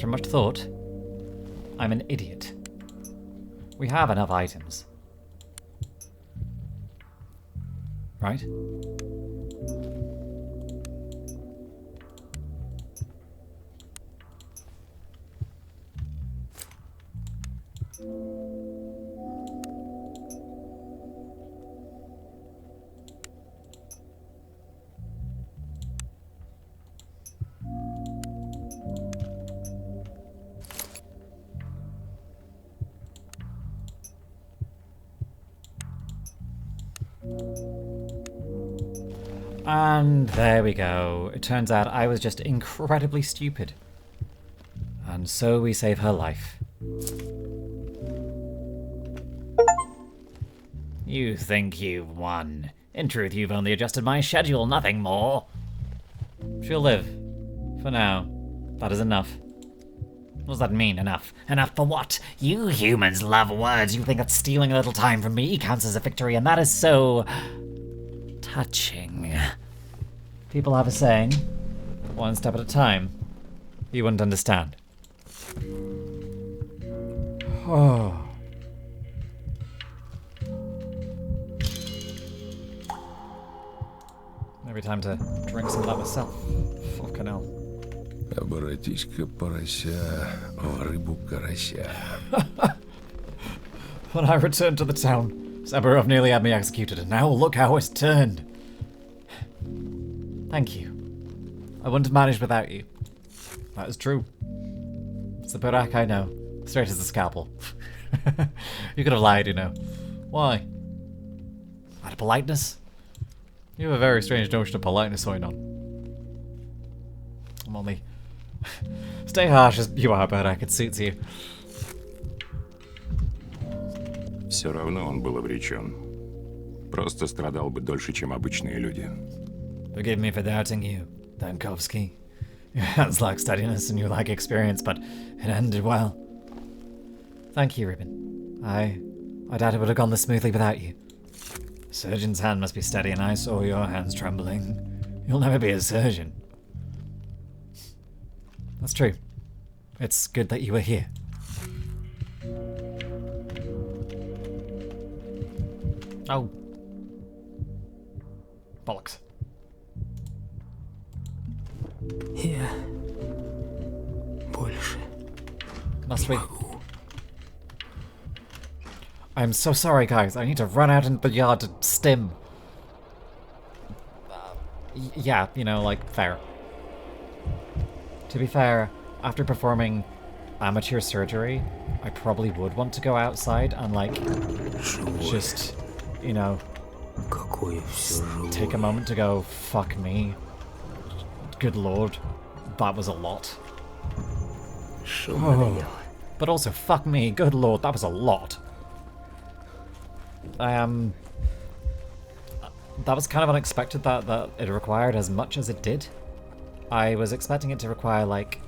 After much thought, I'm an idiot. We have enough items. Right? And there we go. It turns out I was just incredibly stupid. And so we save her life. You think you've won. In truth, you've only adjusted my schedule, nothing more. She'll live. For now. That is enough. What does that mean, enough? Enough for what? You humans love words. You think that stealing a little time from me counts as a victory, and that is so... touching. People have a saying, one step at a time. You wouldn't understand. Oh. Maybe time to drink some of that myself. Fucking hell. Обратись-ка, порося, в рыбу карася. When I returned to the town, Saburov nearly had me executed, and now look how it's turned. Thank you. I wouldn't have managed without you. That is true. It's the Burak I know. Straight as the scalpel. You could have lied, you know. Why? Out of politeness? You have a very strange notion of politeness going on. I'm only... Stay harsh as you are, Burak. It suits you. Все равно он был обречен. Просто страдал бы дольше, чем обычные люди. Forgive me for doubting you, Dankovsky. Your hands lack steadiness and you lack experience, but it ended well. Thank you, Ruben. I doubt it would have gone this smoothly without you. A surgeon's hand must be steady, and I saw your hands trembling. You'll never be a surgeon. That's true. It's good that you were here. Oh. Bollocks. Я больше Must we? I'm so sorry, guys. I need to run out into the yard to stim. Yeah, you know, like, fair. To be fair, after performing amateur surgery, I probably would want to go outside and, like, just, you know, take a moment to go, fuck me. Good lord, that was a lot. Oh. But also, fuck me, good lord, that was a lot. That was kind of unexpected that it required as much as it did. I was expecting it to require, like...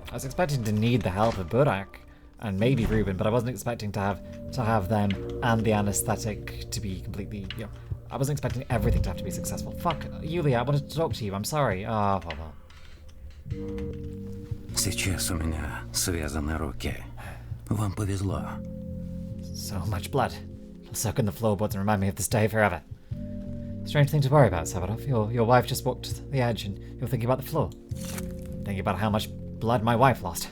I was expecting to need the help of Burak and maybe Ruben, but I wasn't expecting to have them and the anesthetic to be completely, you know... I wasn't expecting everything to have to be successful. Fuck, Yulia, I wanted to talk to you, I'm sorry. Ah, oh, well. Сейчас у меня связаны руки. Вам повезло. So much blood. It'll soak in the floorboards and remind me of this day forever. Strange thing to worry about, Savarov. Your wife just walked the edge and you're thinking about the floor. Thinking about how much blood my wife lost.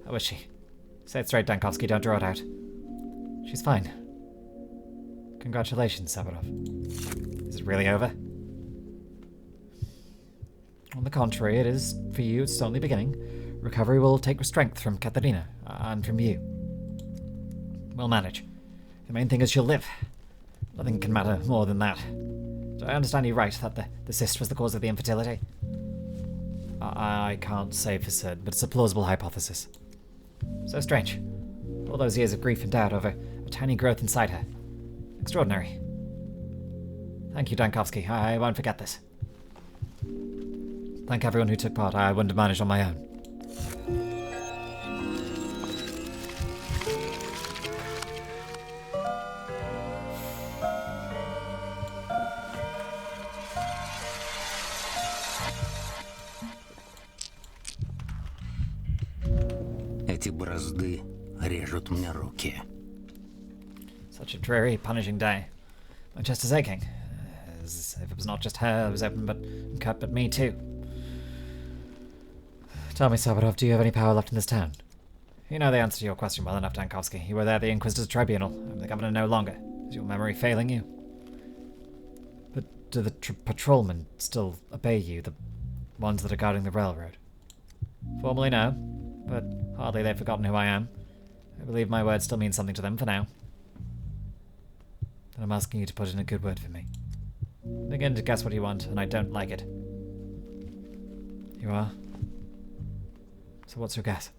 How is she? Say it straight, Dankovsky, don't draw it out. She's fine. Congratulations, Savarov. Is it really over? On the contrary, it is, for you, it's only beginning. Recovery will take strength from Katarina, and from you. We'll manage. The main thing is she'll live. Nothing can matter more than that. Do I understand you right, that the cyst was the cause of the infertility? I can't say for certain, but it's a plausible hypothesis. So strange. All those years of grief and doubt over a tiny growth inside her. Extraordinary. Thank you, Dankovsky. I won't forget this. Thank everyone who took part. I wouldn't have managed on my own. Эти бразды режут мне руки. Such a dreary, punishing day. My chest is aching. As if it was not just her who was open and cut, but me too. Tell me, Sabirov, do you have any power left in this town? You know the answer to your question well enough, Dankovsky. You were there at the Inquisitor's Tribunal. I'm the governor no longer. Is your memory failing you? But do the patrolmen still obey you, the ones that are guarding the railroad? Formally, no, but hardly they've forgotten who I am. I believe my word still means something to them for now. Then I'm asking you to put in a good word for me. Begin to guess what you want, and I don't like it. You are? So what's your guess?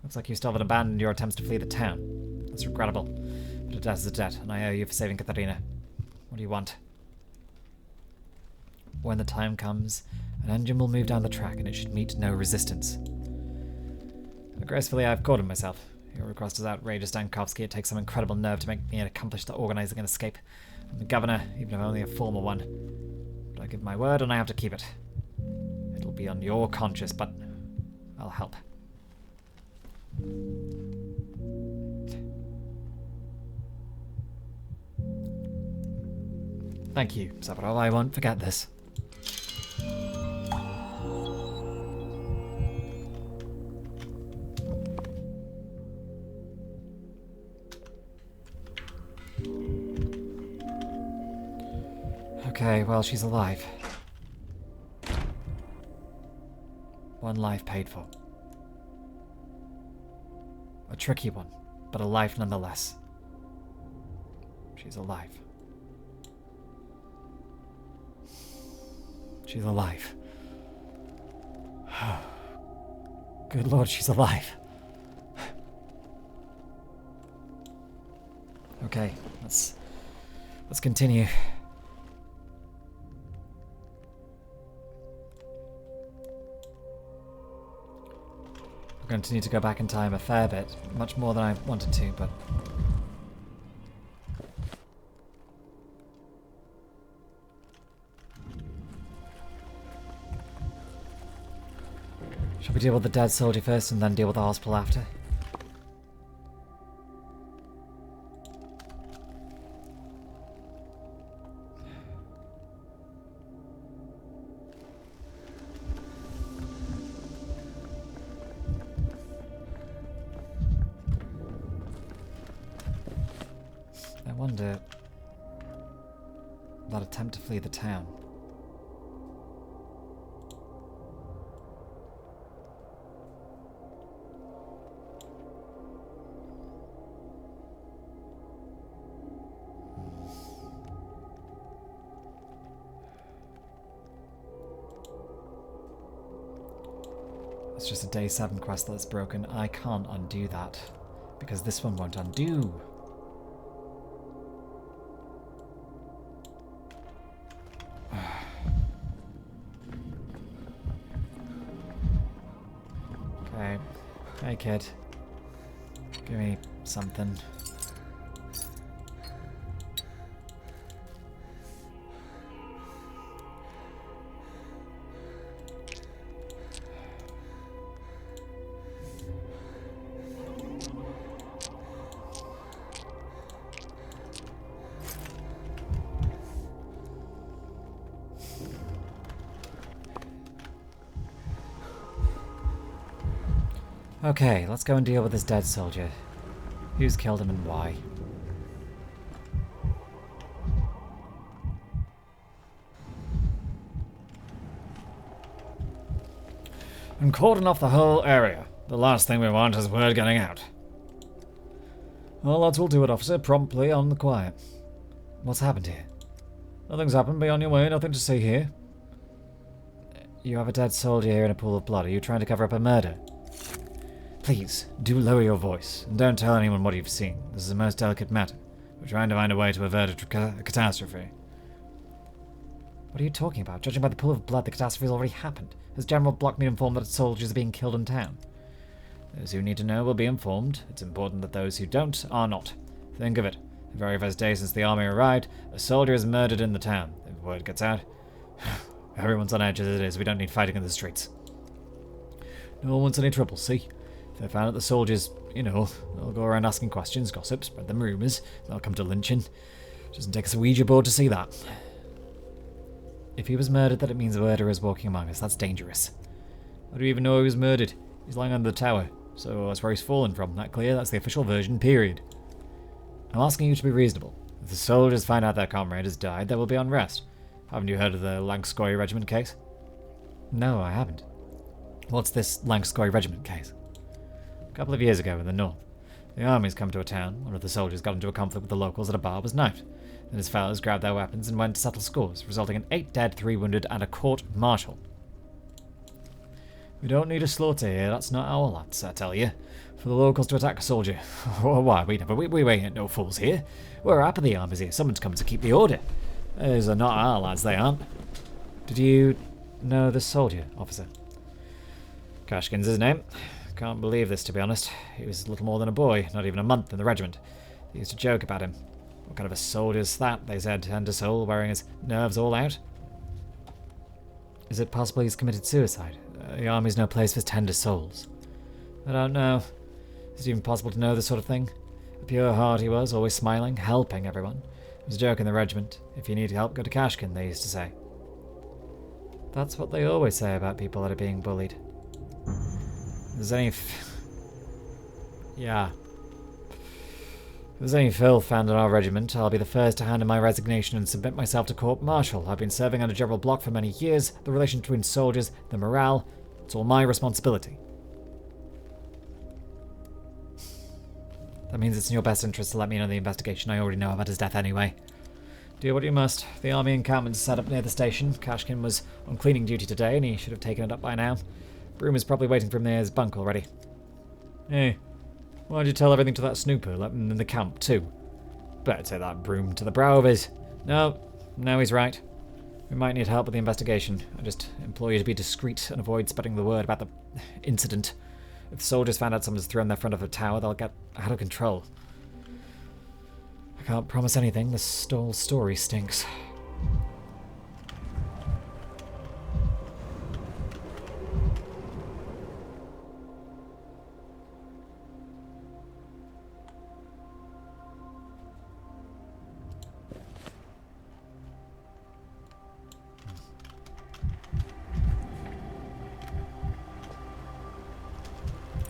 Looks like you still haven't abandoned your attempts to flee the town. That's regrettable. But a debt is a debt, and I owe you for saving Katarina. What do you want? When the time comes, an engine will move down the track, and it should meet no resistance. Gracefully, I've caught him myself. Your request is outrageous, Dankovsky. It takes some incredible nerve to make me accomplish the organizing an escape. I'm the governor, even if only a formal one. But I give my word, and I have to keep it. It'll be on your conscience, but I'll help. Thank you, Sabirov. I won't forget this. Okay, well, she's alive. One life paid for. A tricky one, but a life nonetheless. She's alive. She's alive. Good Lord, she's alive. Okay, let's continue. I'm going to need to go back in time a fair bit, much more than I wanted to, but... Shall we deal with the dead soldier first and then deal with the hospital after? I wonder... that attempt to flee the town. It's just a day 7 quest that's broken. I can't undo that. Because this one won't undo. Okay. Hey kid. Give me something. Okay, let's go and deal with this dead soldier. Who's killed him and why? And cordon off the whole area. The last thing we want is word getting out. Well, lads, we'll do it, officer. Promptly on the quiet. What's happened here? Nothing's happened. Be on your way. Nothing to see here. You have a dead soldier here in a pool of blood. Are you trying to cover up a murder? Please, do lower your voice, and don't tell anyone what you've seen. This is a most delicate matter. We're trying to find a way to avert a catastrophe. What are you talking about? Judging by the pool of blood, the catastrophe has already happened. Has General Block been informed that soldiers are being killed in town? Those who need to know will be informed. It's important that those who don't are not. Think of it. The very first day since the army arrived, a soldier is murdered in the town. If word gets out, everyone's on edge as it is. We don't need fighting in the streets. No one wants any trouble, see? If they found out the soldiers, they'll go around asking questions, gossip, spread them rumours. They'll come to lynching. Doesn't take us a Ouija board to see that. If he was murdered, then it means a murderer is walking among us. That's dangerous. How do we even know he was murdered? He's lying under the tower, so that's where he's fallen from. That clear? That's the official version, period. I'm asking you to be reasonable. If the soldiers find out their comrade has died, there will be unrest. Haven't you heard of the Lankskoy Regiment case? No, I haven't. What's this Lankskoy Regiment case? A couple of years ago in the north, the army's come to a town. One of the soldiers got into a conflict with the locals at a bar, was knifed. Then his fellows grabbed their weapons and went to settle scores, resulting in 8 dead, 3 wounded, and a court-martial. We don't need a slaughter here, that's not our lads, I tell you. For the locals to attack a soldier. Why, we ain't no fools here. We're up of the armies here, someone's coming to keep the order. Those are not our lads, they aren't. Did you know the soldier, officer? Kashkin's his name. Can't believe this, to be honest. He was little more than a boy, not even a month in the regiment. They used to joke about him. What kind of a soldier's that, they said, tender soul, wearing his nerves all out? Is it possible he's committed suicide? The army's no place for tender souls. I don't know. Is it even possible to know this sort of thing? A pure heart he was, always smiling, helping everyone. It was a joke in the regiment. If you need help, go to Kashkin, they used to say. That's what they always say about people that are being bullied. If there's any If there's any filth found in our regiment, I'll be the first to hand in my resignation and submit myself to court-martial. I've been serving under General Block for many years. The relation between soldiers, the morale, it's all my responsibility. That means it's in your best interest to let me know the investigation. I already know about his death anyway. Do what you must. The army encampment's set up near the station. Kashkin was on cleaning duty today, and he should have taken it up by now. Broom is probably waiting for him near his bunk already. Hey, why'd you tell everything to that snooper? Let him in the camp, too. Better take that broom to the brow of his. No, he's right. We might need help with the investigation. I just implore you to be discreet and avoid spreading the word about the incident. If the soldiers find out someone's thrown their front of a tower, they'll get out of control. I can't promise anything. This whole story stinks.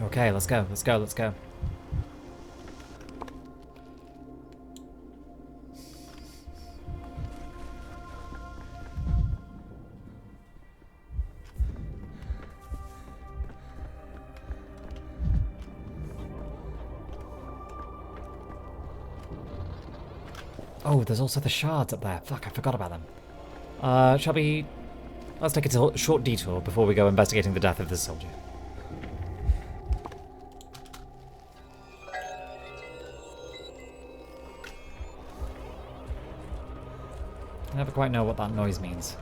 Okay, let's go. Oh, there's also the shards up there. Fuck, I forgot about them. Shall we... Let's take a short detour before we go investigating the death of this soldier. I never quite know what that noise means.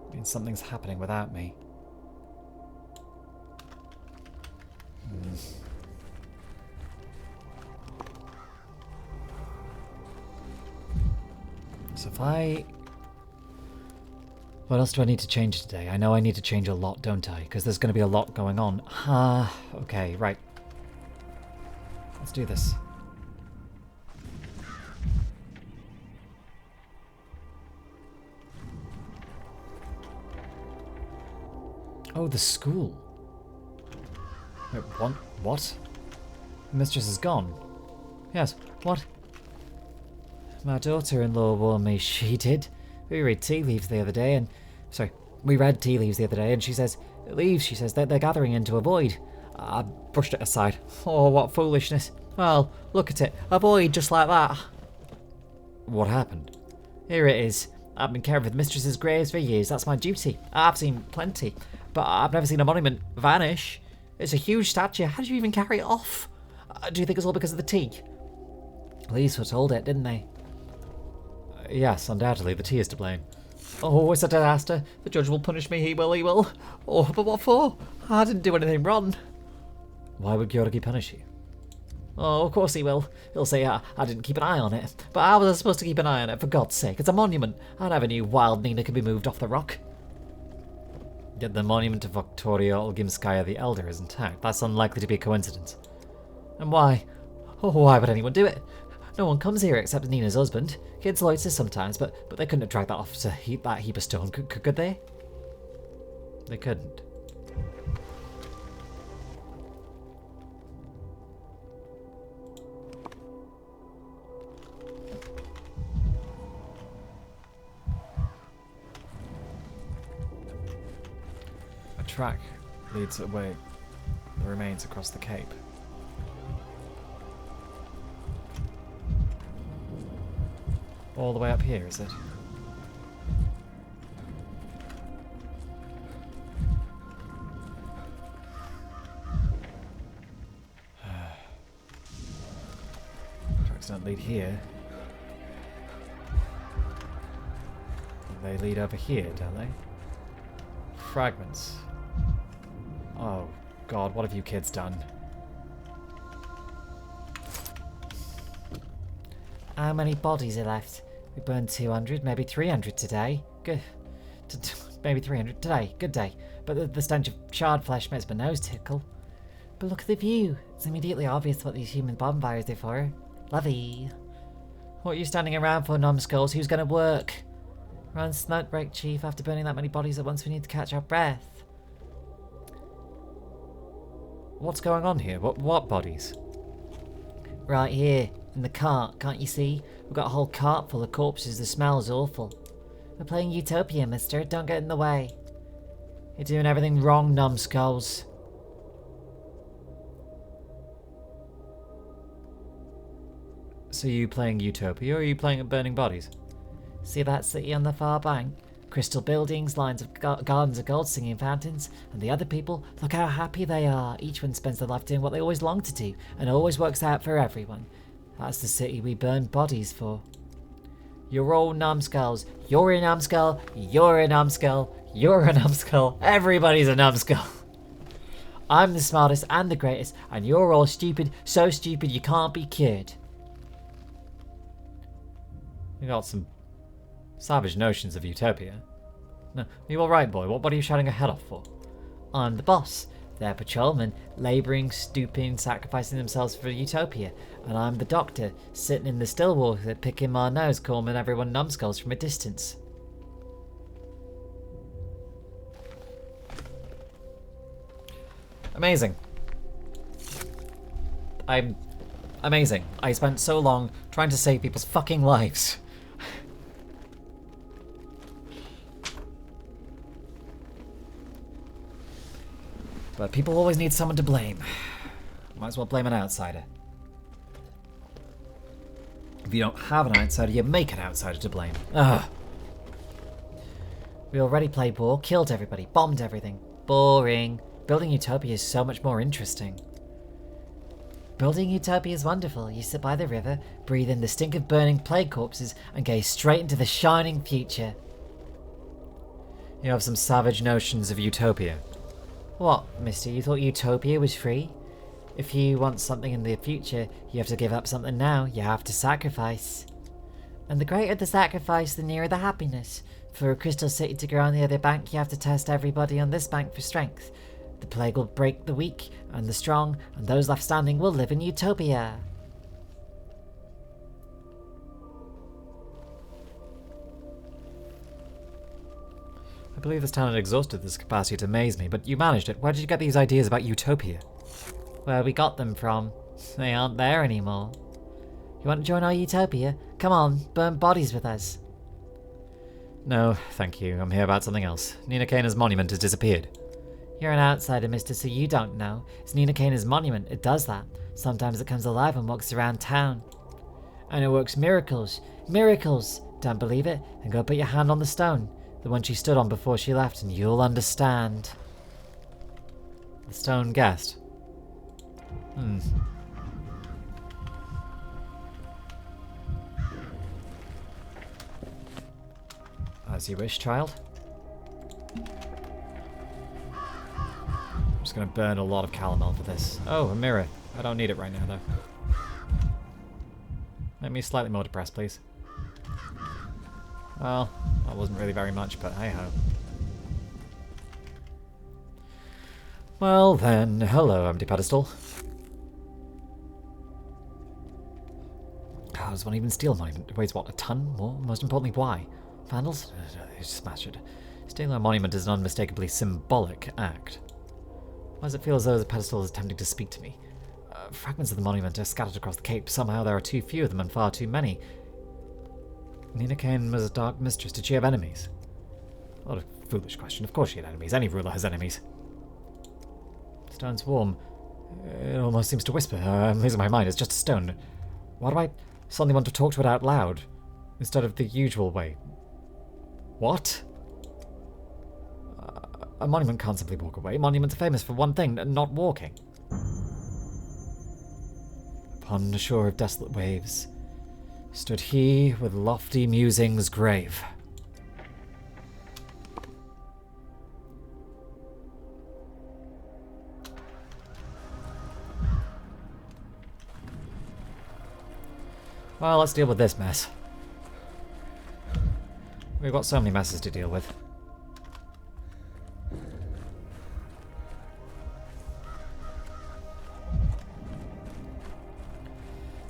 It means something's happening without me. So if what else do I need to change today? I know I need to change a lot, don't I? Because there's going to be a lot going on. Okay, right. Let's do this. Oh, the school. Wait, what? The mistress is gone. Yes, what? My daughter-in-law warned me she did. We read tea leaves the other day and... we read tea leaves the other day and she says... Leaves, she says, they're gathering into a void. I brushed it aside. Oh, what foolishness. Well, look at it. A void just like that. What happened? Here it is. I've been caring for the mistress's graves for years. That's my duty. I've seen plenty. But I've never seen a monument vanish. It's a huge statue. How did you even carry it off? Do you think it's all because of the tea? Police foretold it, didn't they? Yes, undoubtedly. The tea is to blame. Oh, it's a disaster. The judge will punish me. He will. Oh, but what for? I didn't do anything wrong. Why would Georgiy punish you? Oh, of course he will. He'll say I didn't keep an eye on it. But how was I supposed to keep an eye on it, for God's sake? It's a monument. I never knew wild Nina could be moved off the rock. Yet the monument of Victoria Olgimskaya the Elder is intact. That's unlikely to be a coincidence. And why? Oh, why would anyone do it? No one comes here except Nina's husband. Kids loiter sometimes, but they couldn't have dragged that off to that heap of stone, could they? They couldn't. A track leads away the remains across the cape. All the way up here, is it? Tracks don't lead here. They lead over here, don't they? Fragments. Oh, God, what have you kids done? How many bodies are left? We burned 200, maybe 300 today. Good. Maybe 300 today. Good day. But the stench of charred flesh makes my nose tickle. But look at the view. It's immediately obvious what these human bonfires are for. Lovey. What are you standing around for, numbskulls? Who's gonna work? We're on smoke break, Chief. After burning that many bodies at once, we need to catch our breath. What's going on here? What bodies? Right here. In the cart, can't you see? We've got a whole cart full of corpses. The smell's awful. We're playing Utopia, mister. Don't get in the way. You're doing everything wrong, numbskulls. So are you playing Utopia, or are you playing Burning Bodies? See that city on the far bank? Crystal buildings, lines of gardens of gold, singing fountains. And the other people, look how happy they are. Each one spends their life doing what they always long to do, and it always works out for everyone. That's the city we burn bodies for. You're all numbskulls. You're a numbskull. You're a numbskull. You're a numbskull. Everybody's a numbskull. I'm the smartest and the greatest, and you're all stupid, so stupid you can't be cured. You got some savage notions of Utopia. No, you all right, boy? What are you shouting your head off for? I'm the boss. They're patrolmen, labouring, stooping, sacrificing themselves for Utopia. And I'm the doctor, sitting in the still water, picking my nose, calling everyone numbskulls from a distance. Amazing. I'm amazing. I spent so long trying to save people's fucking lives. But people always need someone to blame. Might as well blame an outsider. If you don't have an outsider, you make an outsider to blame. Ugh. We already played ball, killed everybody, bombed everything. Boring. Building Utopia is so much more interesting. Building Utopia is wonderful. You sit by the river, breathe in the stink of burning plague corpses, and gaze straight into the shining future. You have some savage notions of Utopia. What, mister? You thought Utopia was free? If you want something in the future, you have to give up something now. You have to sacrifice. And the greater the sacrifice, the nearer the happiness. For a crystal city to grow on the other bank, you have to test everybody on this bank for strength. The plague will break the weak and the strong, and those left standing will live in Utopia. I believe this town had exhausted this capacity to amaze me, but you managed it. Where did you get these ideas about Utopia? Where we got them from. They aren't there anymore. You want to join our Utopia? Come on, burn bodies with us. No, thank you. I'm here about something else. Nina Kaina's monument has disappeared. You're an outsider, mister, so you don't know. It's Nina Kaina's monument. It does that. Sometimes it comes alive and walks around town. And it works miracles. Miracles! Don't believe it? Then go put your hand on the stone. The one she stood on before she left, and you'll understand. The stone guessed. As you wish, child. I'm just gonna burn a lot of calomel for this. Oh, a mirror. I don't need it right now, though. Make me slightly more depressed, please. Well, that wasn't really very much, but hey-ho. Well then, hello, empty pedestal. How does one even steal a monument? It weighs what, a ton? More? Most importantly, why? Vandals? They smash it. Stealing a monument is an unmistakably symbolic act. Why does it feel as though the pedestal is attempting to speak to me? Fragments of the monument are scattered across the cape. Somehow there are too few of them and far too many. Nina Kane was a dark mistress. Did she have enemies? What a foolish question. Of course she had enemies. Any ruler has enemies. Stone's warm. It almost seems to whisper. I'm losing my mind. It's just a stone. Why do I suddenly want to talk to it out loud instead of the usual way? What? A monument can't simply walk away. Monuments are famous for one thing, not walking. Upon the shore of desolate waves stood he with lofty musings grave. Well, let's deal with this mess. We've got so many messes to deal with.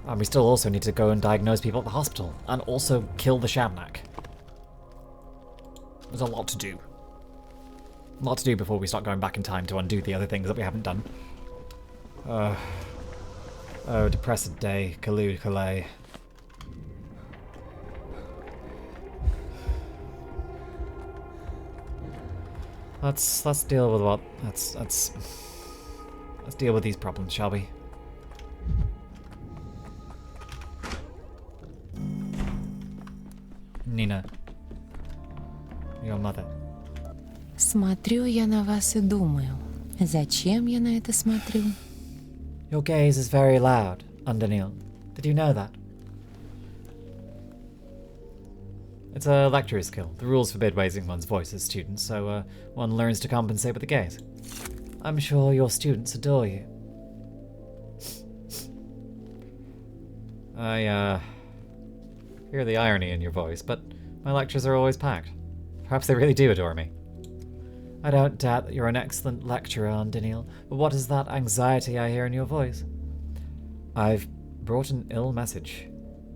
And we still also need to go and diagnose people at the hospital. And also kill the Shabnak. There's a lot to do. A lot to do before we start going back in time to undo the other things that we haven't done. Oh, depressed day. Calais. Let's deal with what... Let's deal with these problems, shall we? Nina, your mother. Смотрю я на вас и думаю, зачем я на это смотрю? Your gaze is very loud, Daniil. Did you know that? It's a lecturer skill. The rules forbid raising one's voice as students, so one learns to compensate with the gaze. I'm sure your students adore you. I hear the irony in your voice, but my lectures are always packed. Perhaps they really do adore me. I don't doubt that you're an excellent lecturer, Daniil, but what is that anxiety I hear in your voice? I've brought an ill message.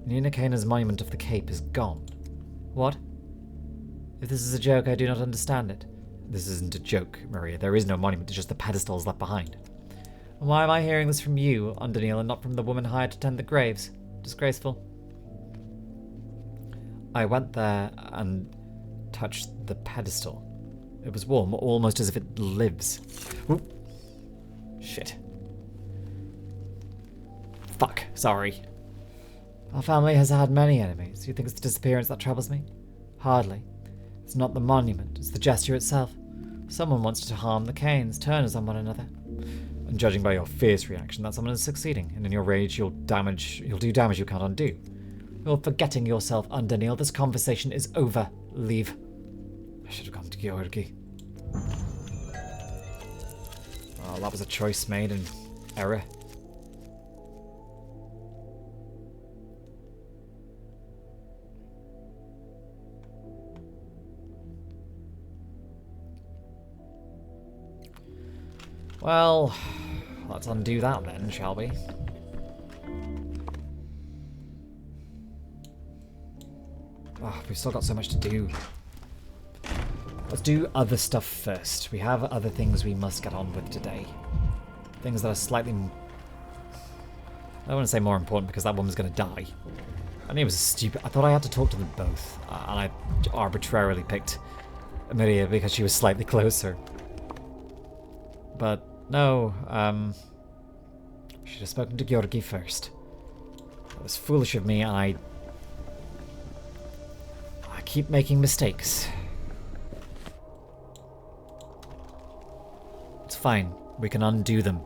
Nina Kaina's monument of the Cape is gone. What? If this is a joke, I do not understand it. This isn't a joke, Maria. There is no monument, it's just the pedestals left behind. And why am I hearing this from you, Daniil, and not from the woman hired to tend the graves? Disgraceful. I went there and touched the pedestal. It was warm, almost as if it lives. Ooh. Shit. Fuck, sorry. Our family has had many enemies. Do you think it's the disappearance that troubles me? Hardly. It's not the monument, it's the gesture itself. Someone wants to harm the Kanes, turn us on one another. And judging by your fierce reaction, that someone is succeeding, and in your rage you'll do damage you can't undo. You're forgetting yourself, Daniil. This conversation is over. Leave. I should have gone to Georgiy. Oh, that was a choice made in error. Well, let's undo that then, shall we? Oh, we've still got so much to do. Let's do other stuff first. We have other things we must get on with today. Things that are slightly... I don't want to say more important because that woman's going to die. I think it was stupid. I thought I had to talk to them both. And I arbitrarily picked Maria because she was slightly closer. But no, I should have spoken to Georgiy first. That was foolish of me, and I keep making mistakes. It's fine. We can undo them.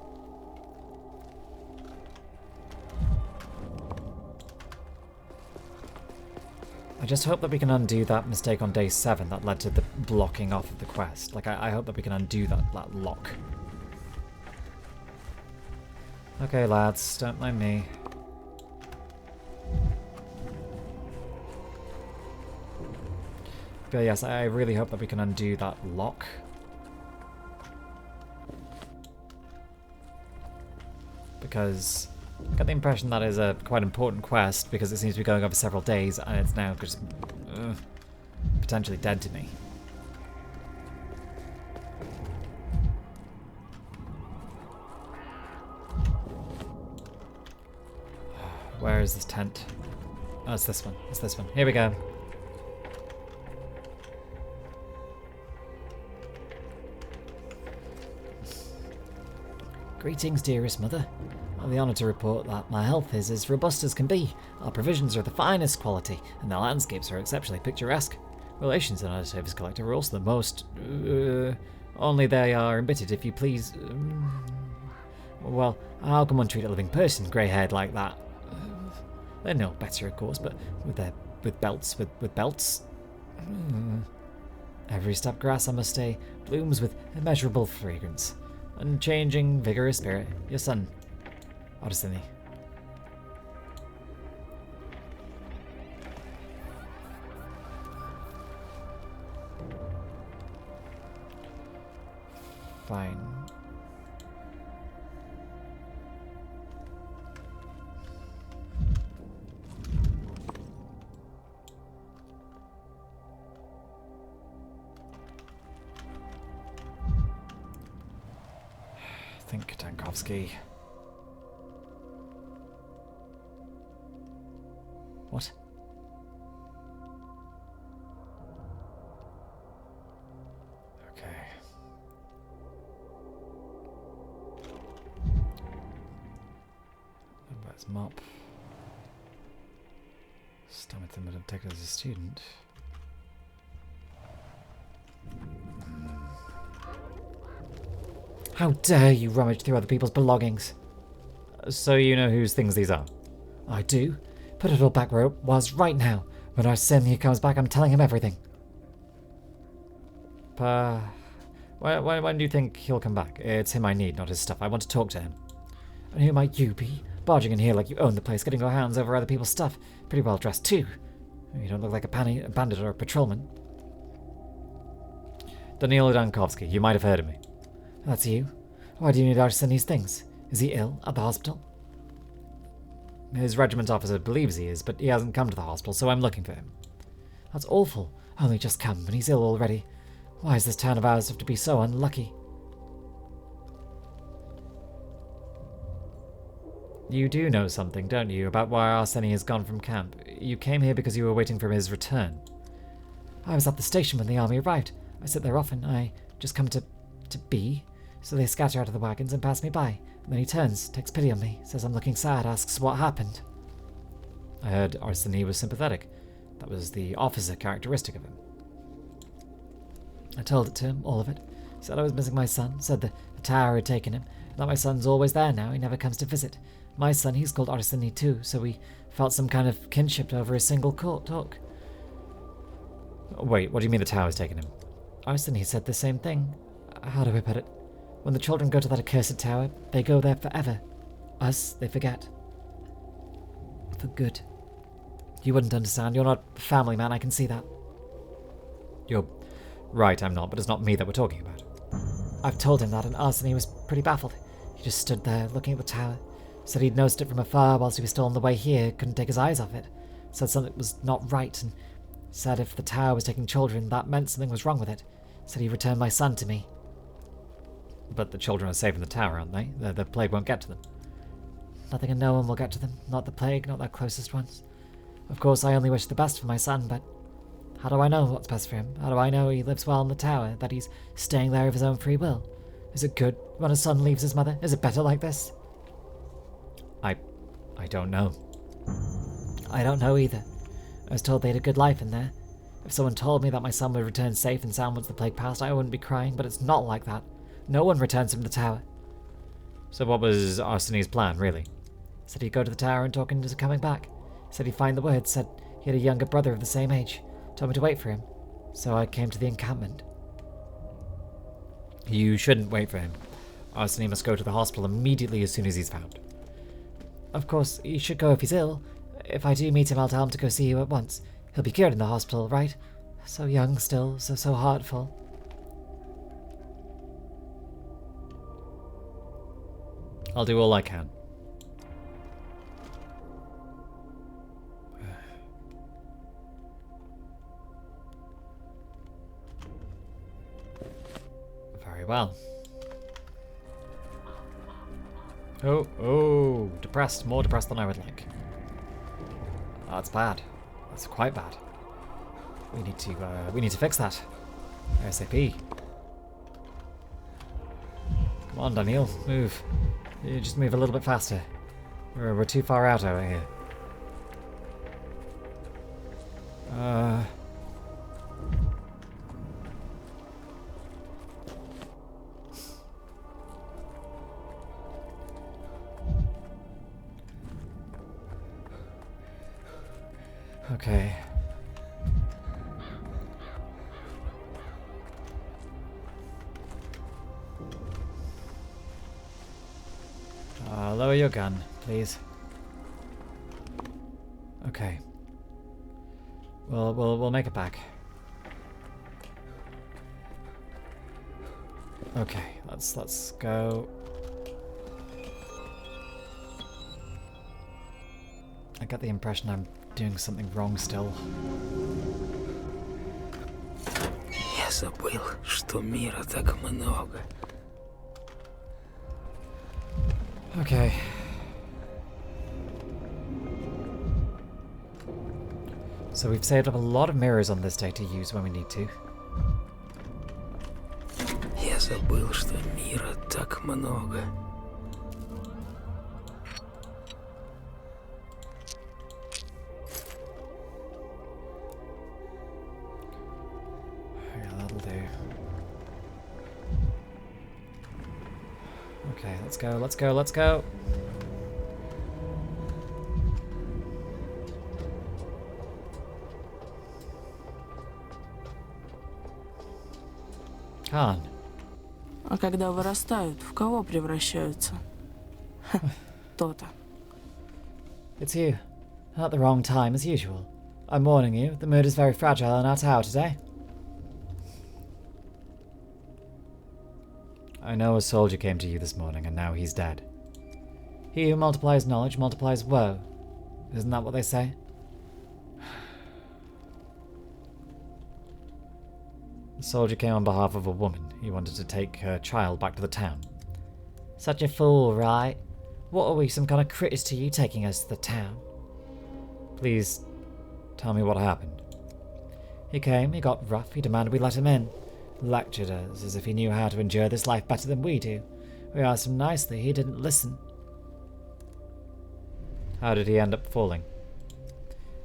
I just hope that we can undo that mistake on day 7 that led to the blocking off of the quest. Like, I hope that we can undo that lock. Okay, lads, don't mind me. But yes, I really hope that we can undo that lock. because I got the impression that is a quite important quest because it seems to be going over several days and it's now just potentially dead to me. Where is this tent? Oh, it's this one. It's this one. Here we go. Greetings, dearest mother. I have the honour to report that my health is as robust as can be. Our provisions are of the finest quality, and the landscapes are exceptionally picturesque. Relations in our service collector are also the most... only they are embittered, if you please. Well, how can one treat a living person, grey-haired like that? They're no better, of course, but with belts. Every step of grass, I must say, blooms with immeasurable fragrance. Unchanging, vigorous spirit. Your son, Arseny. Fine. Think, Dankovsky. What? Okay. Where's Mop? Stammerton would have taken as a student. How dare you rummage through other people's belongings? So you know whose things these are? I do. Put it all back where it was right now. When Arseny comes back, I'm telling him everything. When do you think he'll come back? It's him I need, not his stuff. I want to talk to him. And who might you be? Barging in here like you own the place, getting your hands over other people's stuff. Pretty well dressed too. You don't look like a bandit or a patrolman. Daniil Dankovsky, you might have heard of me. That's you? Why do you need Arseny's things? Is he ill at the hospital? His regiment officer believes he is, but he hasn't come to the hospital, so I'm looking for him. That's awful. Only just come, and he's ill already. Why does this town of ours have to be so unlucky? You do know something, don't you, about why Arseny has gone from camp? You came here because you were waiting for his return. I was at the station when the army arrived. I sit there often. I just come to be. So they scatter out of the wagons and pass me by. And then he turns, takes pity on me, says I'm looking sad, asks what happened. I heard Arseny was sympathetic. That was the officer characteristic of him. I told it to him, all of it. He said I was missing my son, said the tower had taken him, and that my son's always there now, he never comes to visit. My son, he's called Arseny too, so we felt some kind of kinship over a single talk. Wait, what do you mean the tower's taken him? Arseny said the same thing. How do I put it? When the children go to that accursed tower, they go there forever. Us, they forget. For good. You wouldn't understand. You're not a family man, I can see that. You're right, I'm not, but it's not me that we're talking about. I've told him that, and Arseny was pretty baffled. He just stood there, looking at the tower. Said he'd noticed it from afar whilst he was still on the way here, couldn't take his eyes off it. Said something was not right, and said if the tower was taking children, that meant something was wrong with it. Said he'd return my son to me. But the children are safe in the tower, aren't they? The plague won't get to them. Nothing and no one will get to them. Not the plague, not their closest ones. Of course, I only wish the best for my son, but how do I know what's best for him? How do I know he lives well in the tower, that he's staying there of his own free will? Is it good when a son leaves his mother? Is it better like this? I don't know. I don't know either. I was told they had a good life in there. If someone told me that my son would return safe and sound once the plague passed, I wouldn't be crying, but it's not like that. No one returns from the tower. So what was Arseny's plan, really? Said he'd go to the tower and talk into coming back. Said he'd find the words, said he had a younger brother of the same age. Told me to wait for him. So I came to the encampment. You shouldn't wait for him. Arseny must go to the hospital immediately as soon as he's found. Of course, he should go if he's ill. If I do meet him, I'll tell him to go see you at once. He'll be cured in the hospital, right? So young still, so heartful. I'll do all I can. well. Oh, depressed. More depressed than I would like. That's bad. That's quite bad. We need to fix that. ASAP. Come on, Daniil, move. You just move a little bit faster. We're too far out over here. Okay. Lower your gun, please. Okay. We'll make it back. Okay, let's go. I get the impression I'm doing something wrong still. Я забыл, что мира так много. Okay. So we've saved up a lot of mirrors on this day to use when we need to. Я забыл, что мира так много. Yeah, that'll do. Okay, let's go. Khan. А когда вырастают, в кого превращаются? То-то. It's you. At the wrong time, as usual. I'm warning you, the mood is very fragile in our tower today. I know a soldier came to you this morning, and now he's dead. He who multiplies knowledge multiplies woe. Isn't that what they say? The soldier came on behalf of a woman. He wanted to take her child back to the town. Such a fool, right? What are we, some kind of critters to you taking us to the town? Please, tell me what happened. He came, he got rough, he demanded we let him in. Lectured us as if he knew how to endure this life better than we do. We asked him nicely, he didn't listen. How did he end up falling?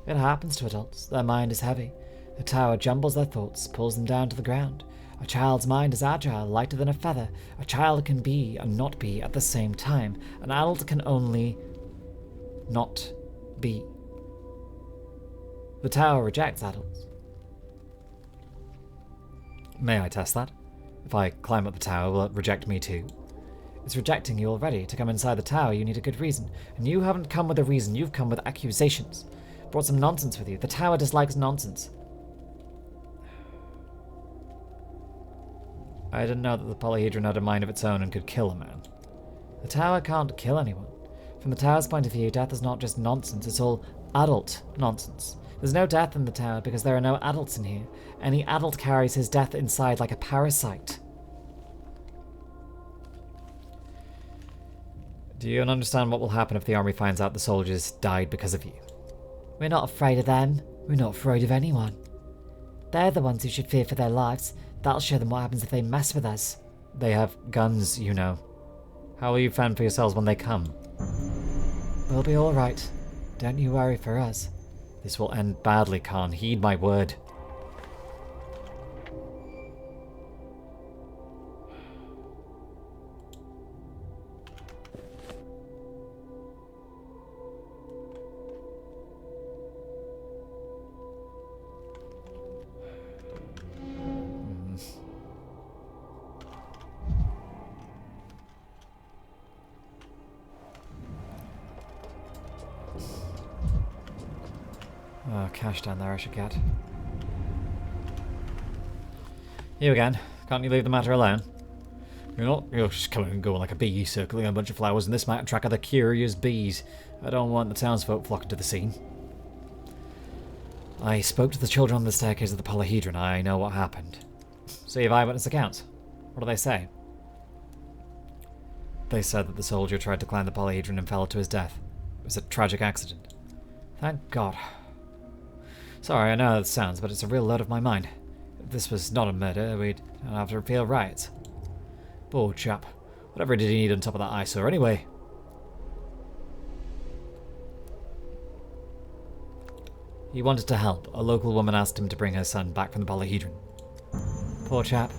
It happens to adults. Their mind is heavy. The tower jumbles their thoughts, pulls them down to the ground. A child's mind is agile, lighter than a feather. A child can be and not be at the same time. An adult can only not be. The tower rejects adults. May I test that? If I climb up the tower, will it reject me too? It's rejecting you already. To come inside the tower, you need a good reason. And you haven't come with a reason, you've come with accusations. Brought some nonsense with you. The tower dislikes nonsense. I didn't know that the polyhedron had a mind of its own and could kill a man. The tower can't kill anyone. From the tower's point of view, death is not just nonsense, it's all adult nonsense. There's no death in the tower because there are no adults in here. Any adult carries his death inside like a parasite. Do you understand what will happen if the army finds out the soldiers died because of you? We're not afraid of them. We're not afraid of anyone. They're the ones who should fear for their lives. That'll show them what happens if they mess with us. They have guns, you know. How will you fend for yourselves when they come? We'll be alright. Don't you worry for us. This will end badly, Khan. Heed my word. Oh, cash down there I should get. You again. Can't you leave the matter alone? You're just coming and going like a bee, circling a bunch of flowers, and this might attract other curious bees. I don't want the townsfolk flocking to the scene. I spoke to the children on the staircase of the polyhedron. I know what happened. So you have eyewitness accounts? What do they say? They said that the soldier tried to climb the polyhedron and fell to his death. It was a tragic accident. Thank God. Sorry, I know how it sounds, but it's a real load off my mind. If this was not a murder, we'd have to repeal riots. Poor chap. Whatever did he need on top of that eyesore anyway? He wanted to help. A local woman asked him to bring her son back from the polyhedron. Poor chap.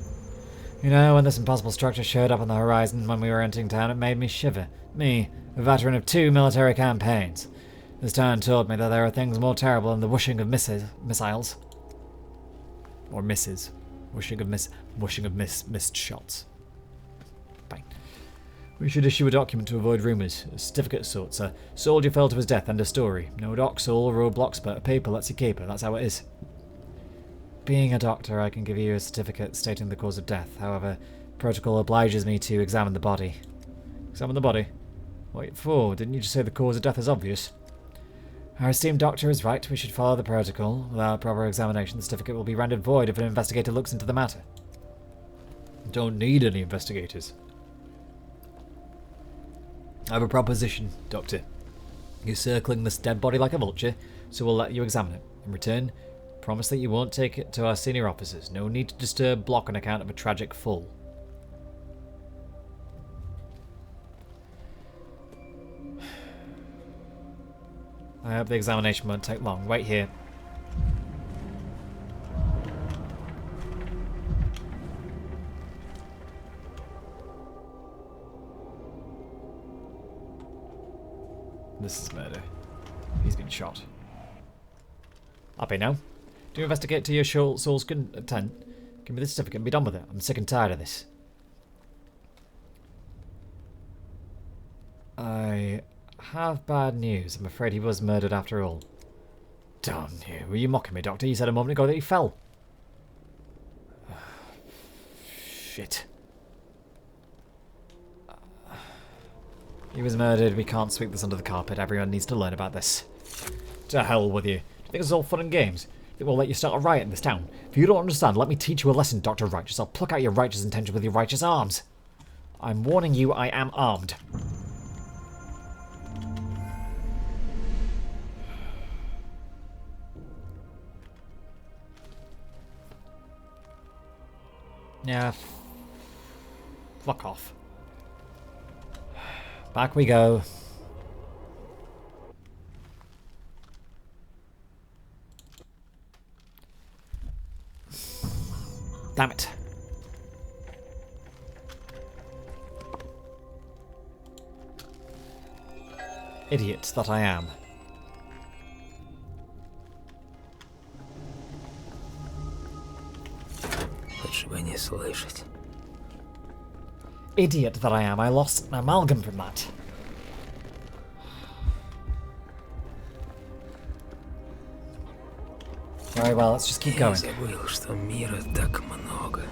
You know, when this impossible structure showed up on the horizon when we were entering town, it made me shiver. Me, a veteran of 2 military campaigns. This town taught me that there are things more terrible than the whooshing of missiles. Or misses. Whooshing of missed shots. Fine. We should issue a document to avoid rumours. A certificate of sorts. A soldier fell to his death, end of story. No docs or roadblocks, but a paper lets you keep it. That's how it is. Being a doctor, I can give you a certificate stating the cause of death. However, protocol obliges me to examine the body. Examine the body? Wait for? Didn't you just say the cause of death is obvious? Our esteemed doctor is right. We should follow the protocol. Without proper examination, the certificate will be rendered void if an investigator looks into the matter. Don't need any investigators. I have a proposition, Doctor. You're circling this dead body like a vulture, so we'll let you examine it. In return, promise that you won't take it to our senior officers. No need to disturb block on account of a tragic fall. I hope the examination won't take long. Wait here. This is murder. He's been shot. Happy now? Do you investigate to your soul's content? Give me the certificate and be done with it. I'm sick and tired of this. I have bad news. I'm afraid he was murdered after all. Damn you. Were you mocking me, Doctor? You said a moment ago that he fell. Shit. He was murdered. We can't sweep this under the carpet. Everyone needs to learn about this. To hell with you. Do you think it's all fun and games? Think we'll let you start a riot in this town? If you don't understand, let me teach you a lesson, Dr. Righteous. I'll pluck out your righteous intention with your righteous arms. I'm warning you, I am armed. Yeah. Fuck off. Back we go. Damn it. Idiot that I am. Лучше бы не слышать. Idiot that I am. I lost an amalgam from that. Very well, let's just keep going. Я забыл, что мира так много.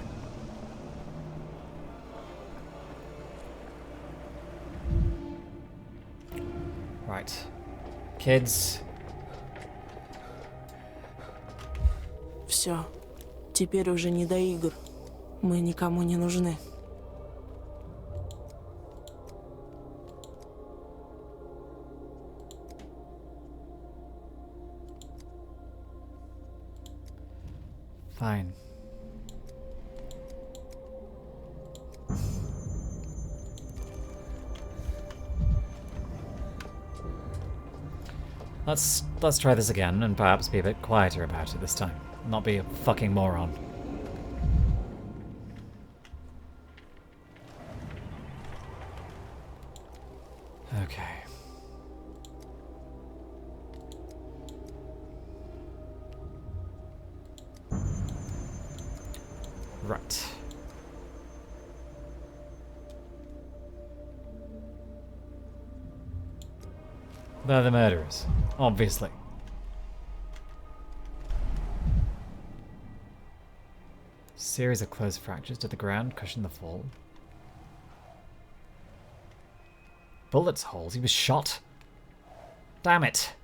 Right. Kids. Все. Теперь уже не до игр. Мы никому не нужны. Fine. Let's try this again and perhaps be a bit quieter about it this time. Not be a fucking moron. Okay. Right. They're the murderers, obviously. Series of closed fractures to the ground cushion the fall. Bullets holes. He was shot. Damn it.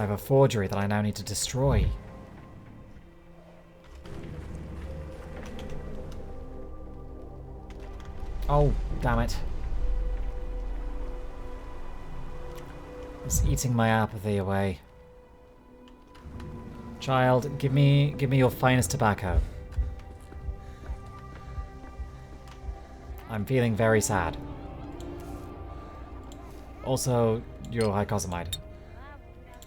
have a forgery that I now need to destroy. Oh, damn it. It's eating my apathy away. Child, give me your finest tobacco. I'm feeling very sad. Also, your icosomide.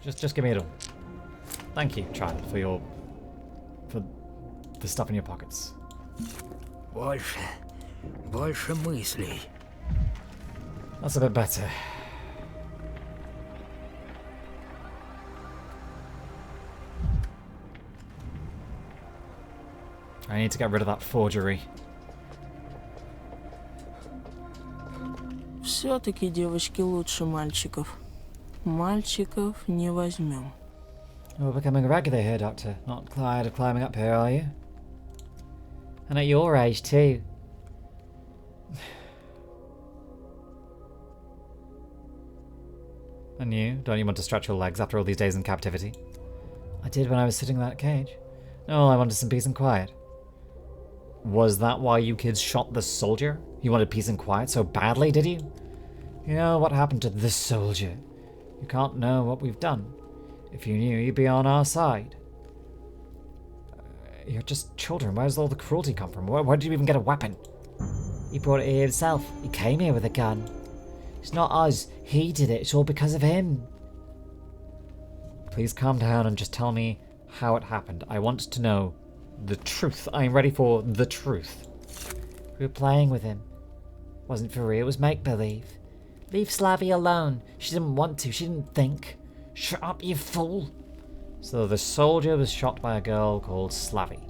Just give me it all. Thank you, child, for the stuff in your pockets. Больше мыслей. That's a bit better. I need to get rid of that forgery. Все-таки девочки лучше мальчиков. Мальчиков не возьмем. You're becoming a regular here, Doctor. Not tired of climbing up here, are you? And at your age, too. And you? Don't you want to stretch your legs after all these days in captivity? I did when I was sitting in that cage. No, I wanted some peace and quiet. Was that why you kids shot the soldier? You wanted peace and quiet so badly, did you? You know what happened to the soldier. You can't know what we've done. If you knew, you'd be on our side. You're just children. Where does all the cruelty come from? Where did you even get a weapon? He brought it here himself. He came here with a gun. It's not us. He did it. It's all because of him. Please calm down and just tell me how it happened. I want to know the truth. I'm ready for the truth. We were playing with him. Wasn't for real. It was make-believe. Leave Slavy alone. She didn't want to. She didn't think. Shut up, you fool. So the soldier was shot by a girl called Slavy.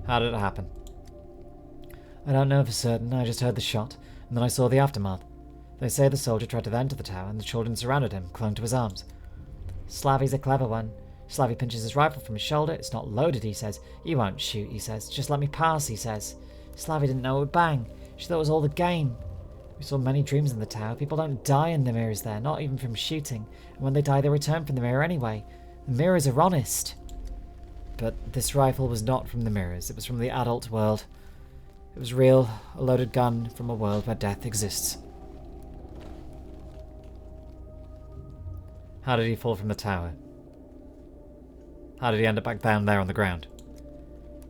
How did it happen? I don't know for certain. I just heard the shot, and then I saw the aftermath. They say the soldier tried to enter the tower, and the children surrounded him, clung to his arms. Slavy's a clever one. Slavy pinches his rifle from his shoulder. It's not loaded, he says. You won't shoot, he says. Just let me pass, he says. Slavy didn't know it would bang. She thought it was all the game. We saw many dreams in the tower. People don't die in the mirrors there, not even from shooting. And when they die, they return from the mirror anyway. The mirrors are honest. But this rifle was not from the mirrors. It was from the adult world. It was real, a loaded gun from a world where death exists. How did he fall from the tower? How did he end up back down there on the ground?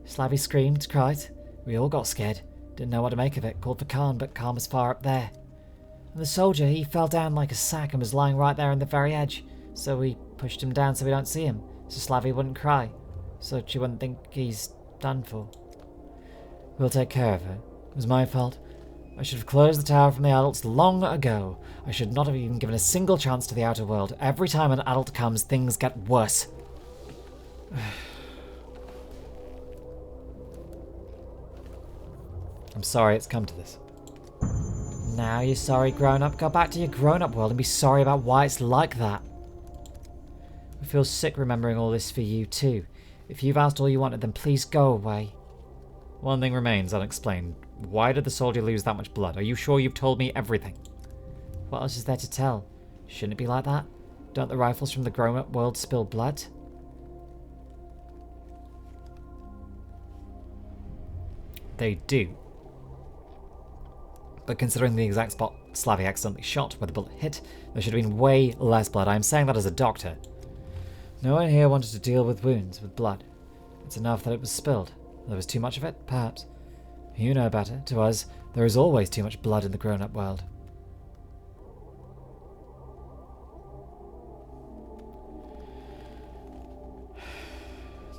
Slavy screamed, cried. We all got scared. Didn't know what to make of it. Called for Khan, but Khan was far up there. And the soldier, he fell down like a sack and was lying right there on the very edge. So we pushed him down so we don't see him. So Slavy wouldn't cry. So she wouldn't think he's done for. We'll take care of her. It was my fault. I should have closed the tower from the adults long ago. I should not have even given a single chance to the outer world. Every time an adult comes, things get worse. I'm sorry it's come to this. Now you're sorry, grown-up. Go back to your grown-up world and be sorry about why it's like that. I feel sick remembering all this for you, too. If you've asked all you wanted, then please go away. One thing remains unexplained. Why did the soldier lose that much blood? Are you sure you've told me everything? What else is there to tell? Shouldn't it be like that? Don't the rifles from the grown-up world spill blood? They do. But considering the exact spot Slavy accidentally shot where the bullet hit, there should have been way less blood. I'm saying that as a doctor. No one here wanted to deal with wounds with blood. It's enough that it was spilled. There was too much of it, perhaps. You know better. To us, there is always too much blood in the grown-up world.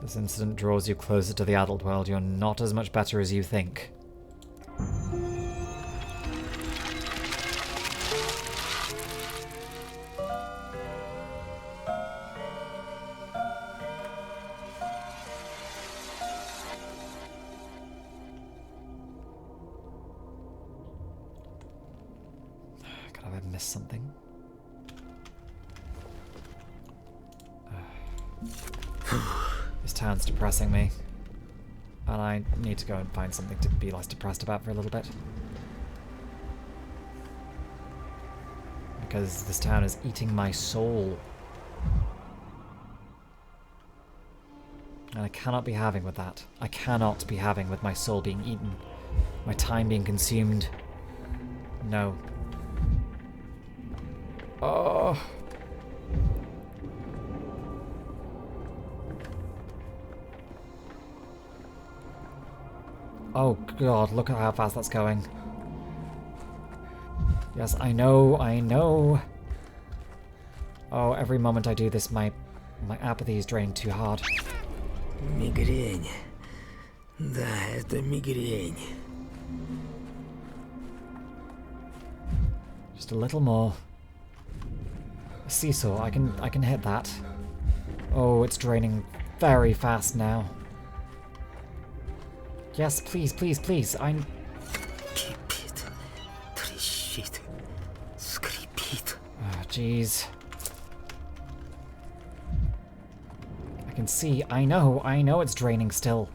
This incident draws you closer to the adult world. You're not as much better as you think. Could I have missed something? This town's depressing me. And I need to go and find something to be less depressed about for a little bit. Because this town is eating my soul. And I cannot be having with that. I cannot be having with my soul being eaten. My time being consumed. No. Oh. Oh god, look at how fast that's going. Yes, I know, I know. Oh, every moment I do this, my apathy is draining too hard. Мигрень. Да, это мигрень. Just a little more. A seesaw, I can hit that. Oh, it's draining very fast now. Yes, please, please, please. Кипит, трещит, скрипит. Oh, jeez. I can see. I know it's draining still.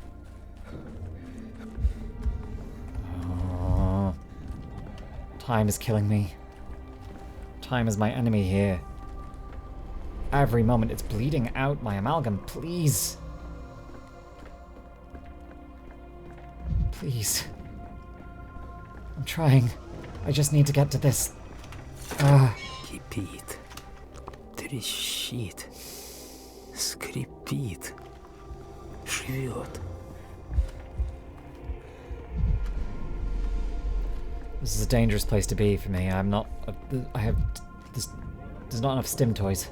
Oh. Time is killing me. Time is my enemy here. Every moment it's bleeding out my amalgam. Please. Please. I'm trying. I just need to get to this. Кипит, трещит, скрипит, живет. This is a dangerous place to be for me. I'm not... There's not enough stim toys.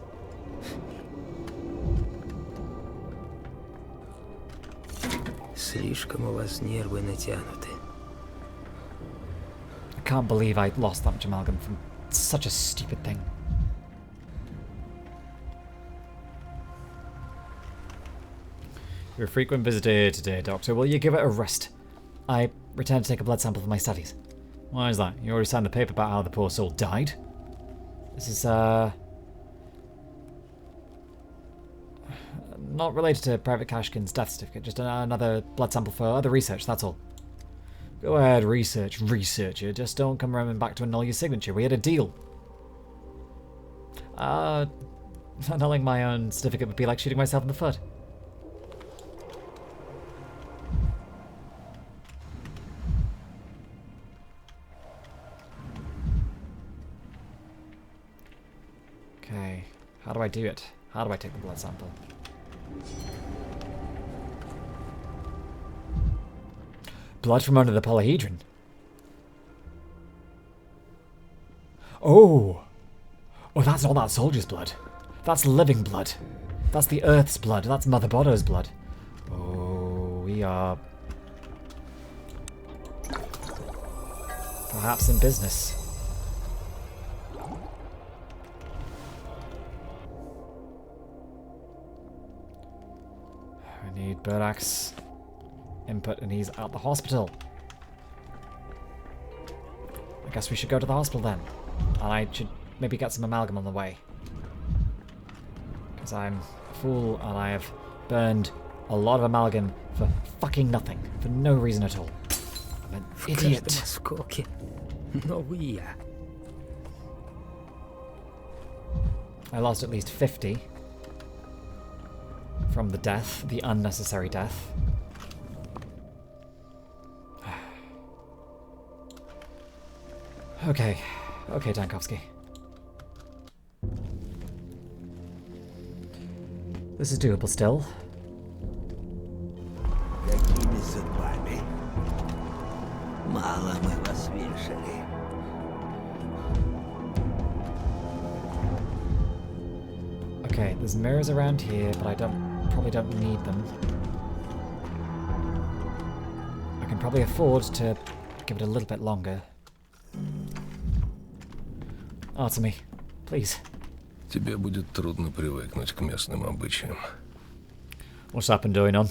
Слишком у вас нервы натянуты. I can't believe I lost that much amalgam from such a stupid thing. You're a frequent visitor here today, Doctor. Will you give it a rest? I returned to take a blood sample for my studies. Why is that? You already signed the paper about how the poor soul died? This is, not related to Private Kashkin's death certificate, just another blood sample for other research, that's all. Go ahead, researcher. Just don't come running back to annul your signature. We had a deal. Annulling my own certificate would be like shooting myself in the foot. Okay, how do I do it? How do I take the blood sample? Blood from under the polyhedron. Oh! Oh, that's not that soldier's blood. That's living blood. That's the Earth's blood. That's Mother Dodo's blood. Oh, we are... perhaps in business. I need Burdak's input and he's at the hospital. I guess we should go to the hospital then. And I should maybe get some amalgam on the way. Because I'm a fool and I have burned a lot of amalgam for fucking nothing. For no reason at all. I'm an В каждом idiot. осколке новый я. I lost at least 50 from the death, the unnecessary death. Okay, Dankovsky. This is doable still. Какими судьбами? Мало мы вас вешали. Okay, there's mirrors around here, but I probably don't need them. I can probably afford to give it a little bit longer. Arseny, please. Тебе будет трудно привыкнуть к местным обычаям. What's happened going on?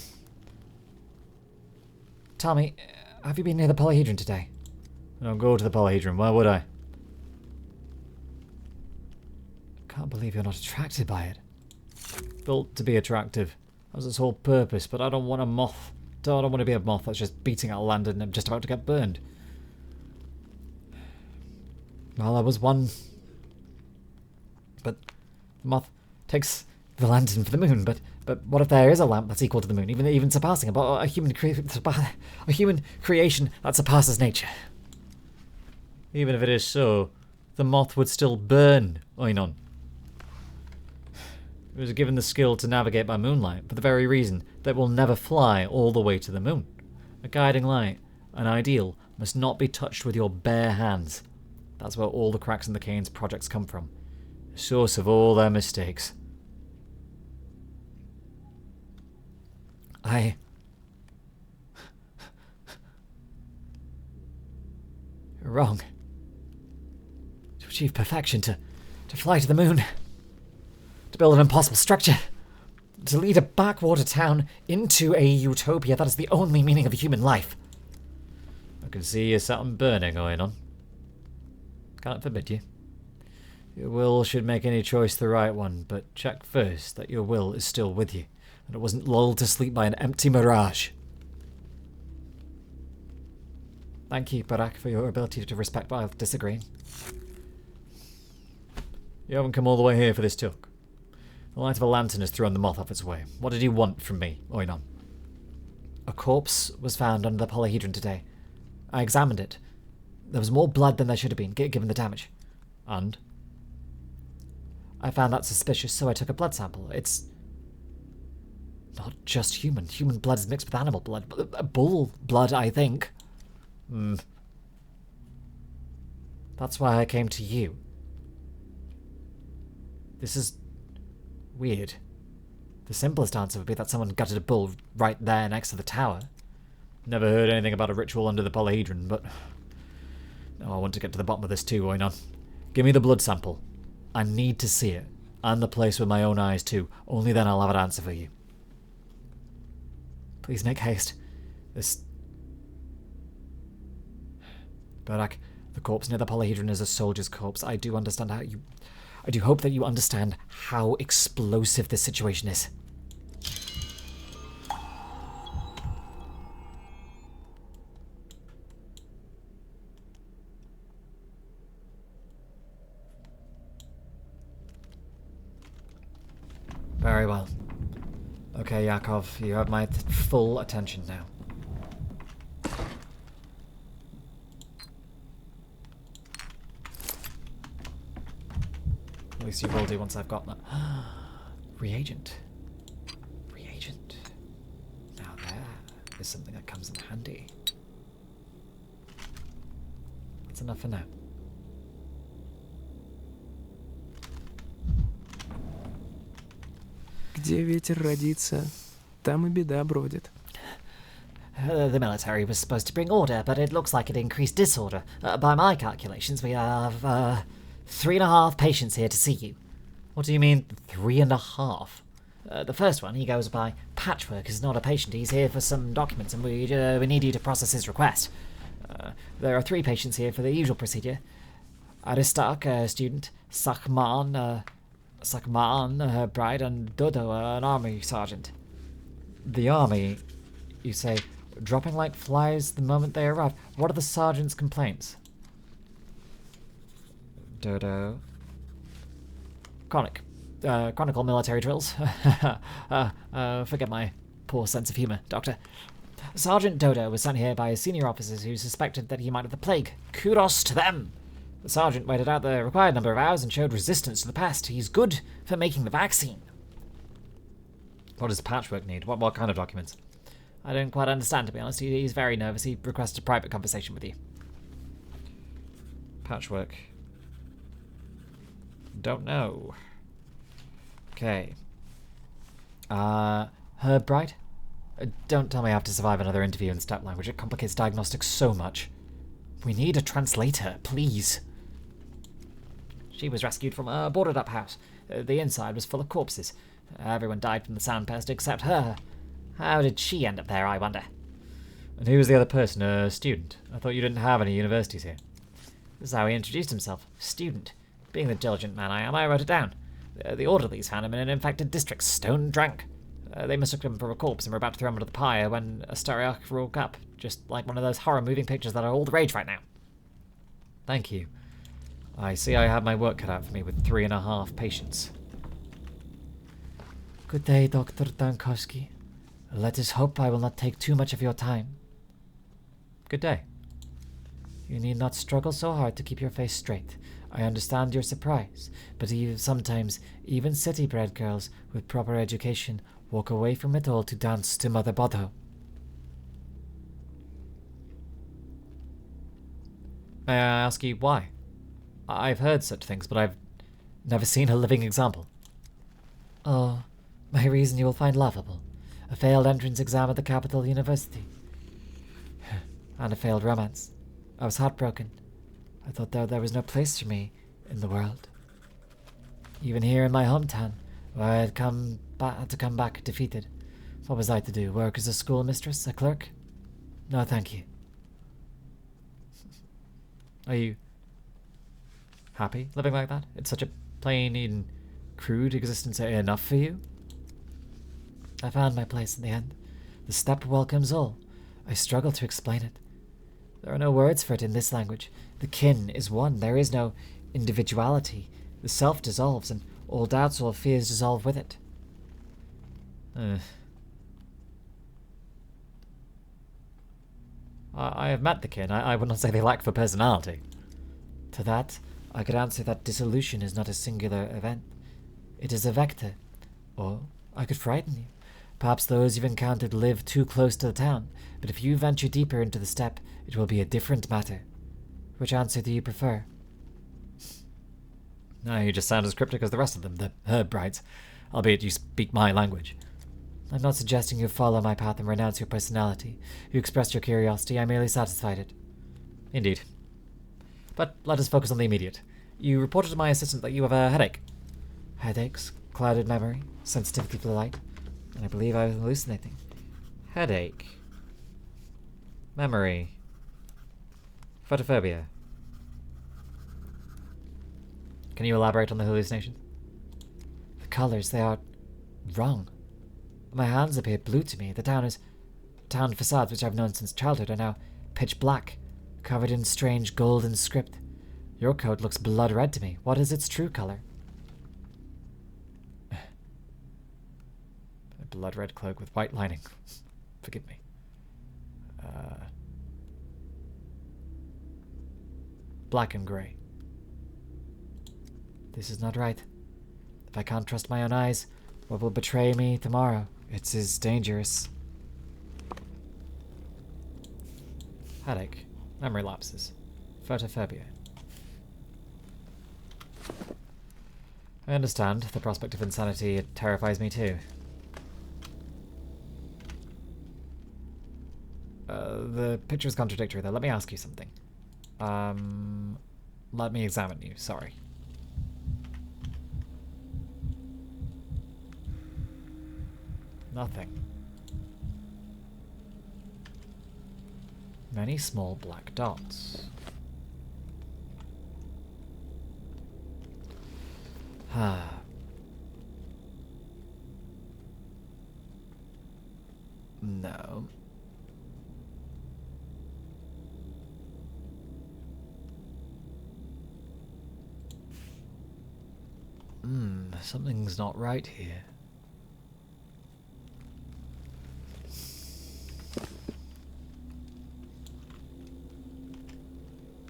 Tell me, have you been near the polyhedron today? I don't go to the polyhedron, why would I? Can't believe you're not attracted by it. Built to be attractive. That's its whole purpose, but I don't want a moth. I don't want to be a moth that's just beating out land and I'm just about to get burned. Well, there was one... But the moth takes the lantern for the moon, but But what if there is a lamp that's equal to the moon, even surpassing it, but a human creation that surpasses nature? Even if it is so, the moth would still burn, Oinon. It was given the skill to navigate by moonlight for the very reason that it will never fly all the way to the moon. A guiding light, an ideal, must not be touched with your bare hands. That's where all the cracks in the Kane's projects come from. The source of all their mistakes. You're wrong. To achieve perfection, to fly to the moon, to build an impossible structure, to lead a backwater town into a utopia, that is the only meaning of human life. I can see you sat on burning going on. Can't forbid you. Your will should make any choice the right one, but check first that your will is still with you, and it wasn't lulled to sleep by an empty mirage. Thank you, Barak, for your ability to respect while disagreeing. You haven't come all the way here for this talk. The light of a lantern has thrown the moth off its way. What did you want from me, Oinon? A corpse was found under the polyhedron today. I examined it. There was more blood than there should have been, given the damage. And? I found that suspicious, so I took a blood sample. It's not just human. Human blood is mixed with animal blood. Bull blood, I think. That's why I came to you. This is weird. The simplest answer would be that someone gutted a bull right there next to the tower. Never heard anything about a ritual under the polyhedron, but... No, I want to get to the bottom of this too, Oinon. Give me the blood sample. I need to see it. And the place with my own eyes too. Only then I'll have an answer for you. Please make haste. This... Barak, the corpse near the polyhedron is a soldier's corpse. I do hope that you understand how explosive this situation is. Very well. Okay, Yakov, you have my full attention now. At least you will do once I've got that. Reagent. Reagent. Now there is something that comes in handy. That's enough for now. Где ветер родится, там и беда бродит. The military was supposed to bring order, but it looks like it increased disorder. By my calculations, we have 3.5 patients here to see you. What do you mean, 3.5? The first one, he goes by Patchwork, is not a patient. He's here for some documents, and we need you to process his request. There are 3 patients here for the usual procedure. Aristarch, a student, Sakman, her bride, and Dodo, an army sergeant. The army, you say, dropping like flies the moment they arrive. What are the sergeant's complaints? Dodo. Chronicle military drills. Forget my poor sense of humour, Doctor. Sergeant Dodo was sent here by his senior officers who suspected that he might have the plague. Kudos to them! The sergeant waited out the required number of hours and showed resistance to the pest. He's good for making the vaccine. What does Patchwork need? What kind of documents? I don't quite understand, to be honest. He's very nervous. He requested a private conversation with you. Patchwork. Don't know. Okay. Her bride? Don't tell me I have to survive another interview in steppe language. It complicates diagnostics so much. We need a translator, please. She was rescued from a boarded-up house. The inside was full of corpses. Everyone died from the sound pest except her. How did she end up there, I wonder? And who was the other person? A student? I thought you didn't have any universities here. This is how he introduced himself. Student. Being the diligent man I am, I wrote it down. The orderlies found him in an infected district, stone drunk. They mistook him for a corpse and were about to throw him into the pyre when a stereoch woke up, just like one of those horror moving pictures that are all the rage right now. Thank you. I see I have my work cut out for me with 3.5 patients. Good day, Dr. Dankovsky. Let us hope I will not take too much of your time. Good day. You need not struggle so hard to keep your face straight. I understand your surprise, but sometimes even city-bred girls with proper education walk away from it all to dance to Mother Dodo. May I ask you why? I've heard such things, but I've never seen a living example. Oh, my reason you will find laughable. A failed entrance exam at the capital university. And a failed romance. I was heartbroken. I thought there was no place for me in the world. Even here in my hometown, where I had to come back defeated. What was I to do? Work as a schoolmistress? A clerk? No, thank you. Are you happy living like that? It's such a plain and crude existence enough for you? I found my place in the end. The steppe welcomes all. I struggle to explain it. There are no words for it in this language. The kin is one. There is no individuality. The self dissolves, and all doubts, all fears dissolve with it. I have met the kin. I would not say they lack for personality. To that, I could answer that dissolution is not a singular event. It is a vector. Or I could frighten you. Perhaps those you've encountered live too close to the town, but if you venture deeper into the steppe, it will be a different matter. Which answer do you prefer? No, you just sound as cryptic as the rest of them, the herb brides, albeit you speak my language. I'm not suggesting you follow my path and renounce your personality. You expressed your curiosity, I merely satisfied it. Indeed. But let us focus on the immediate. You reported to my assistant that you have a headache. Headaches, clouded memory, sensitivity to light, and I believe I was hallucinating. Headache. Memory. Photophobia. Can you elaborate on the hallucination? The colors, they are wrong. My hands appear blue to me. The town facades, which I've known since childhood, are now pitch black, covered in strange golden script. Your coat looks blood red to me. What is its true color? A blood red cloak with white lining. Forgive me. Black and grey. This is not right. If I can't trust my own eyes, what will betray me tomorrow? It's as dangerous. Headache. Memory lapses. Photophobia. I understand. The prospect of insanity, it terrifies me too. The picture is contradictory though. Let me ask you something. Let me examine you. Sorry. Nothing. Many small black dots. No. Something's not right here.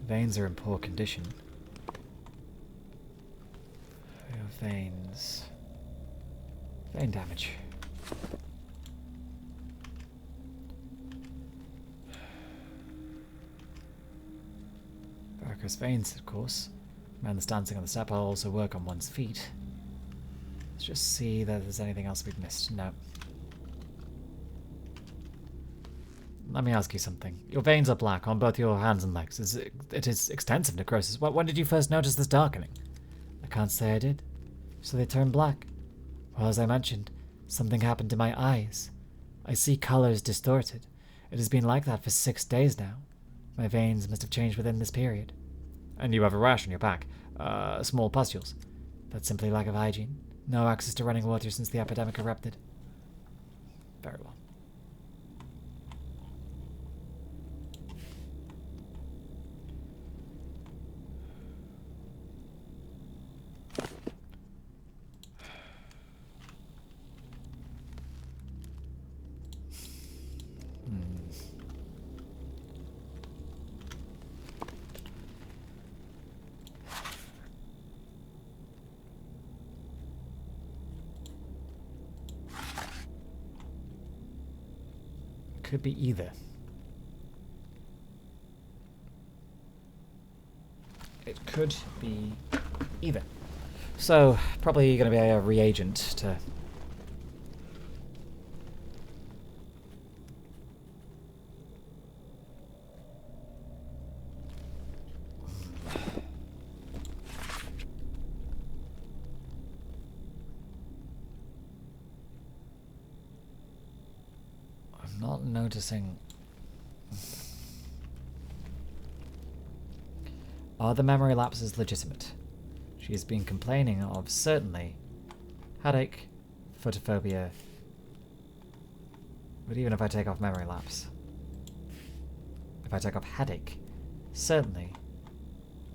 Veins are in poor condition. Your veins. Vein damage. Varicose veins, of course. Man that's dancing on the steppe will also work on one's feet. Let's just see that there's anything else we've missed. No. Let me ask you something. Your veins are black on both your hands and legs. It is extensive necrosis. When did you first notice this darkening? I can't say I did. So they turned black. Well, as I mentioned, something happened to my eyes. I see colors distorted. It has been like that for 6 days now. My veins must have changed within this period. And you have a rash on your back. Small pustules. That's simply lack of hygiene. No access to running water since the epidemic erupted. Very well. could be either. It could be either. So, probably going to be a reagent to... I'm not noticing... Are the memory lapses legitimate? She has been complaining of, certainly, headache, photophobia, but even if I take off memory lapse, if I take off headache, certainly,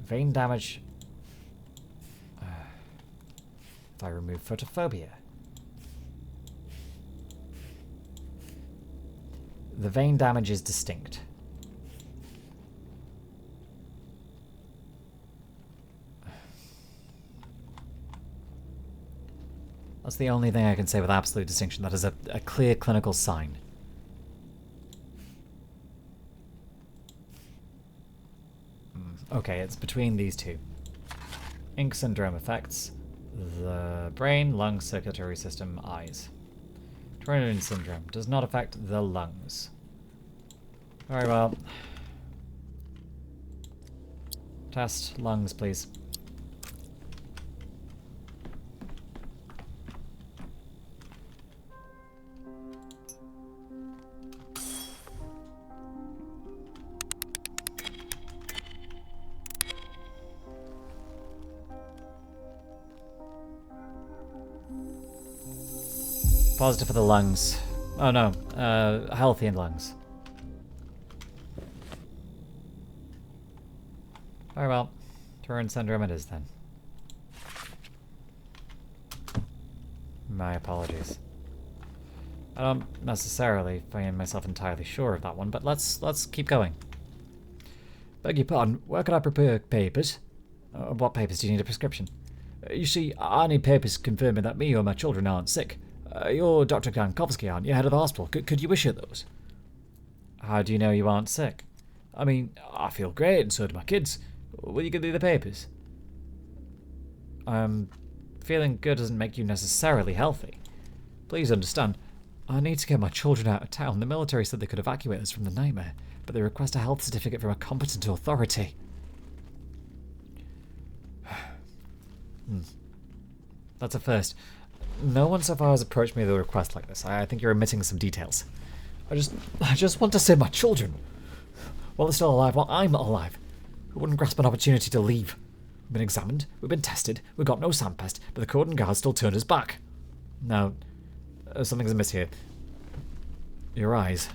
vein damage, if I remove photophobia, the vein damage is distinct. That's the only thing I can say with absolute distinction. That is a clear clinical sign. Okay, it's between these two. Ink syndrome affects the brain, lungs, circulatory system, eyes. Turner syndrome does not affect the lungs. Very well. Test lungs, please. Positive for the lungs. Oh no, healthy in lungs. Very well. Turner syndrome it is then. My apologies. I don't necessarily find myself entirely sure of that one, but let's keep going. Beg your pardon, where can I prepare papers? What papers do you need a prescription? You see, I need papers confirming that me or my children aren't sick. You're Dr. Dankovsky, aren't you, head of the hospital? Could you issue those? How do you know you aren't sick? I mean, I feel great, and so do my kids. Will you give me the papers? Feeling good doesn't make you necessarily healthy. Please understand, I need to get my children out of town. The military said they could evacuate us from the nightmare, but they request a health certificate from a competent authority. That's a first. No one so far has approached me with a request like this. I think you're omitting some details. I just want to save my children. While they're still alive, while I'm alive. Who wouldn't grasp an opportunity to leave? We've been examined, we've been tested, we've got no sandpest, but the cordon guards still turned us back. Now, something's amiss here. Your eyes.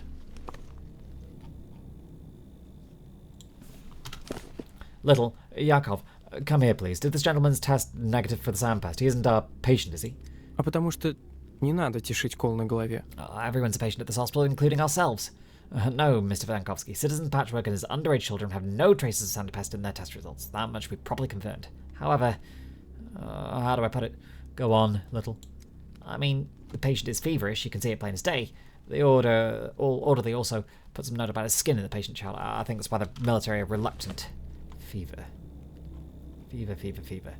Little, Yakov, come here please. Did this gentleman's test negative for the sandpest? He isn't our patient, is he? А потому что не надо тешить кол на голове. Everyone's a patient at this hospital, including ourselves. No, Mr. Dankovsky. Citizen Patchwork and his underage children have no traces of sandpest in their test results. That much we've properly confirmed. However, how do I put it? Go on, Little. I mean, the patient is feverish. You can see it plain as day. The orderly also put some note about his skin in the patient chart. I think that's why the military are reluctant. Fever. Fever.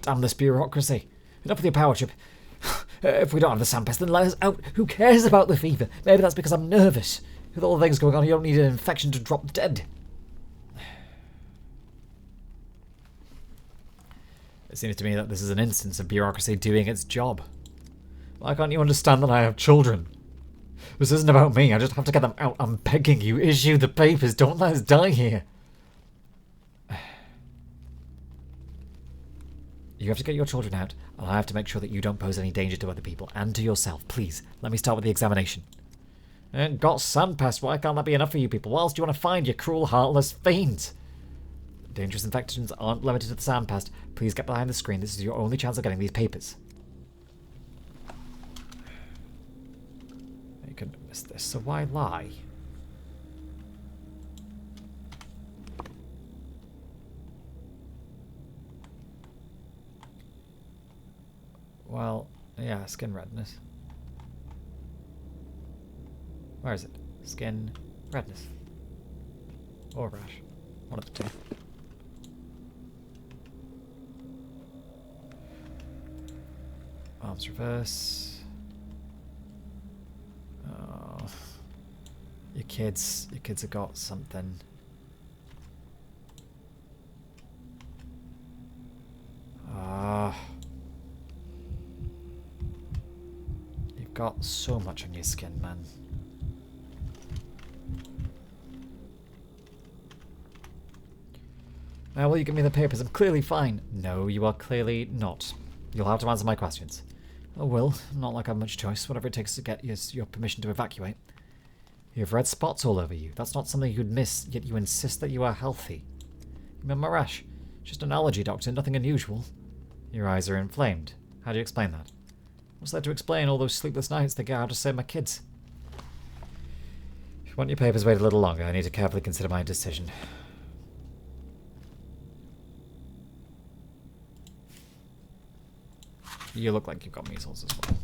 Damn this bureaucracy. Enough with your power trip. If we don't have the sandpest, then let us out. Who cares about the fever? Maybe that's because I'm nervous. With all the things going on, you don't need an infection to drop dead. It seems to me that this is an instance of bureaucracy doing its job. Why can't you understand that I have children? This isn't about me. I just have to get them out. I'm begging you. Issue the papers. Don't let us die here. You have to get your children out, and I have to make sure that you don't pose any danger to other people and to yourself. Please, let me start with the examination. And got sandpest. Why can't that be enough for you people? What else do you want to find, you cruel, heartless fiends? Dangerous infections aren't limited to the sandpest. Please get behind the screen. This is your only chance of getting these papers. You couldn't have missed this, so why lie? Well, Yeah, skin redness. Where is it? Skin redness. Or rash. One of the two. Arms reverse. Oh. Your kids have got something. Ah. You've got so much on your skin, man. Now, will you give me the papers? I'm clearly fine. No, you are clearly not. You'll have to answer my questions. I will. Not like I have much choice. Whatever it takes to get your permission to evacuate. You have red spots all over you. That's not something you'd miss, yet you insist that you are healthy. You mean my rash? Just an allergy, Doctor. Nothing unusual. Your eyes are inflamed. How do you explain that? What's there to explain all those sleepless nights thinking how to save my kids? If you want your papers wait a little longer, I need to carefully consider my decision. You look like you've got measles as well.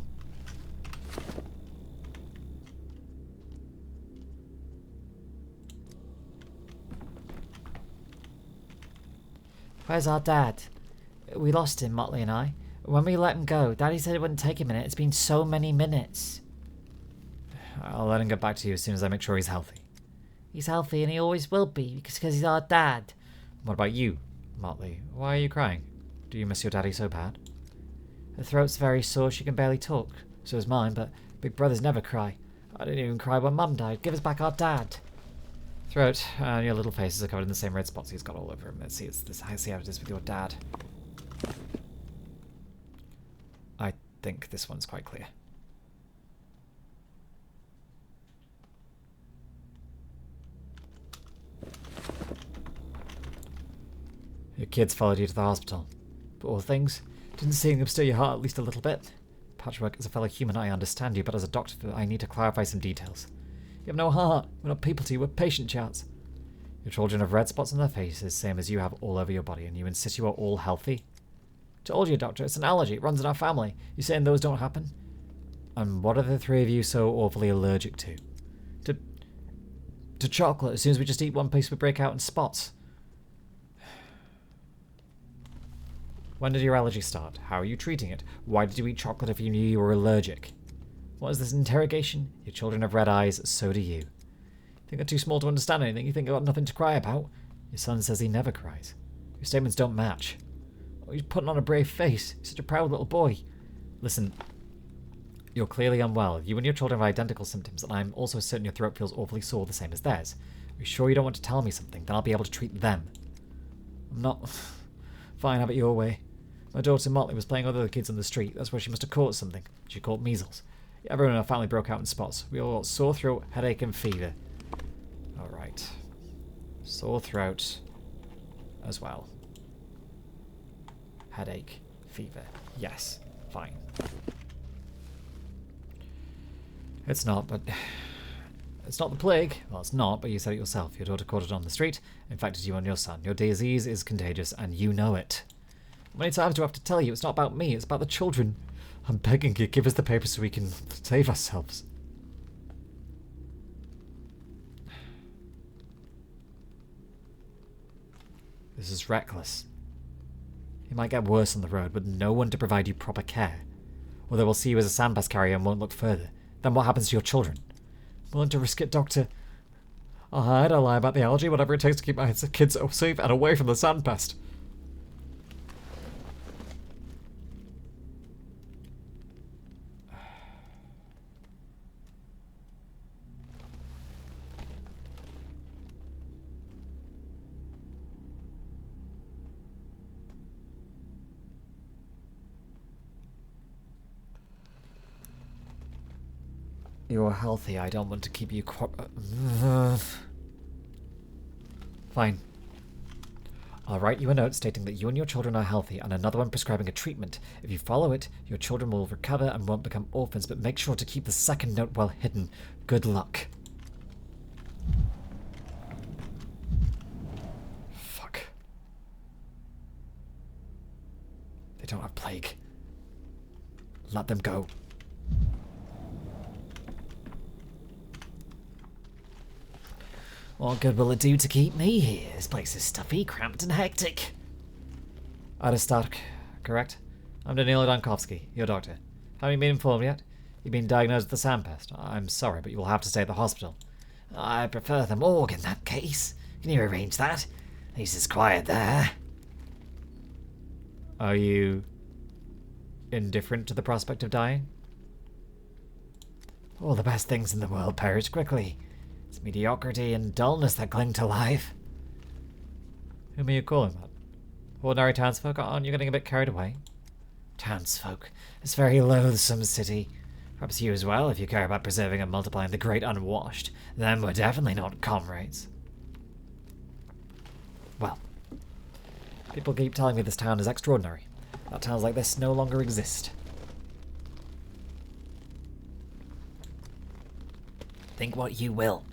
Where's our dad? We lost him, Motley and I. When we let him go, Daddy said it wouldn't take a minute. It's been so many minutes. I'll let him get back to you as soon as I make sure he's healthy. He's healthy and he always will be, because he's our dad. What about you, Motley? Why are you crying? Do you miss your daddy so bad? Her throat's very sore, she can barely talk. So is mine, but big brothers never cry. I didn't even cry when Mum died. Give us back our dad. Throat and your little faces are covered in the same red spots he's got all over him. Let's see, see how it is with your dad. I think this one's quite clear. Your kids followed you to the hospital. Poor things. Didn't seeing them stir your heart at least a little bit? Patchwork, as a fellow human, I understand you, but as a doctor, I need to clarify some details. You have no heart. We're not people to you, we're patient charts. Your children have red spots on their faces, same as you have all over your body, and you insist you are all healthy? Told you, Doctor, it's an allergy. It runs in our family. You saying those don't happen? And what are the three of you so awfully allergic to? To chocolate. As soon as we just eat one piece, we break out in spots. When did your allergy start? How are you treating it? Why did you eat chocolate if you knew you were allergic? What is this interrogation? Your children have red eyes, so do you. Think they're too small to understand anything? You think they've got nothing to cry about? Your son says he never cries. Your statements don't match. Oh, he's putting on a brave face. He's such a proud little boy. Listen, you're clearly unwell. You and your children have identical symptoms, and I'm also certain your throat feels awfully sore the same as theirs. Are you sure you don't want to tell me something? Then I'll be able to treat them. I'm not... Fine, have it your way. My daughter Motley was playing with other kids on the street. That's where she must have caught something. She caught measles. Everyone in our family broke out in spots. We all got sore throat, headache, and fever. Alright. Sore throat as well. Headache, fever. Yes, fine. It's not, but... It's not the plague. Well, it's not, but you said it yourself. Your daughter caught it on the street, infected you and your son. Your disease is contagious, and you know it. How many times do I have to tell you? It's not about me, it's about the children. I'm begging you, give us the papers so we can save ourselves. This is reckless. You might get worse on the road, with no one to provide you proper care. Or they will see you as a sandpass carrier and won't look further. Then what happens to your children? I'm willing to risk it, Doctor. I'll hide, I'll lie about the allergy, whatever it takes to keep my kids safe and away from the sandpest. You're healthy. I don't want to keep you Fine. I'll write you a note stating that you and your children are healthy, and another one prescribing a treatment. If you follow it, your children will recover and won't become orphans, but make sure to keep the second note well hidden. Good luck. Fuck. They don't have plague. Let them go. What good will it do to keep me here? This place is stuffy, cramped, and hectic. Aristarch, correct? I'm Daniil Dankovsky, your doctor. Haven't you been informed yet? You've been diagnosed with the sandpest. I'm sorry, but you will have to stay at the hospital. I prefer the morgue in that case. Can you arrange that? At least it's quiet there. Are you indifferent to the prospect of dying? All the best things in the world perish quickly. It's mediocrity and dullness that cling to life. Whom are you calling that? Ordinary townsfolk? Aren't you getting a bit carried away? Townsfolk. This very loathsome city. Perhaps you as well, if you care about preserving and multiplying the great unwashed. Then we're definitely not comrades. Well, people keep telling me this town is extraordinary. That towns like this no longer exist. Think what you will.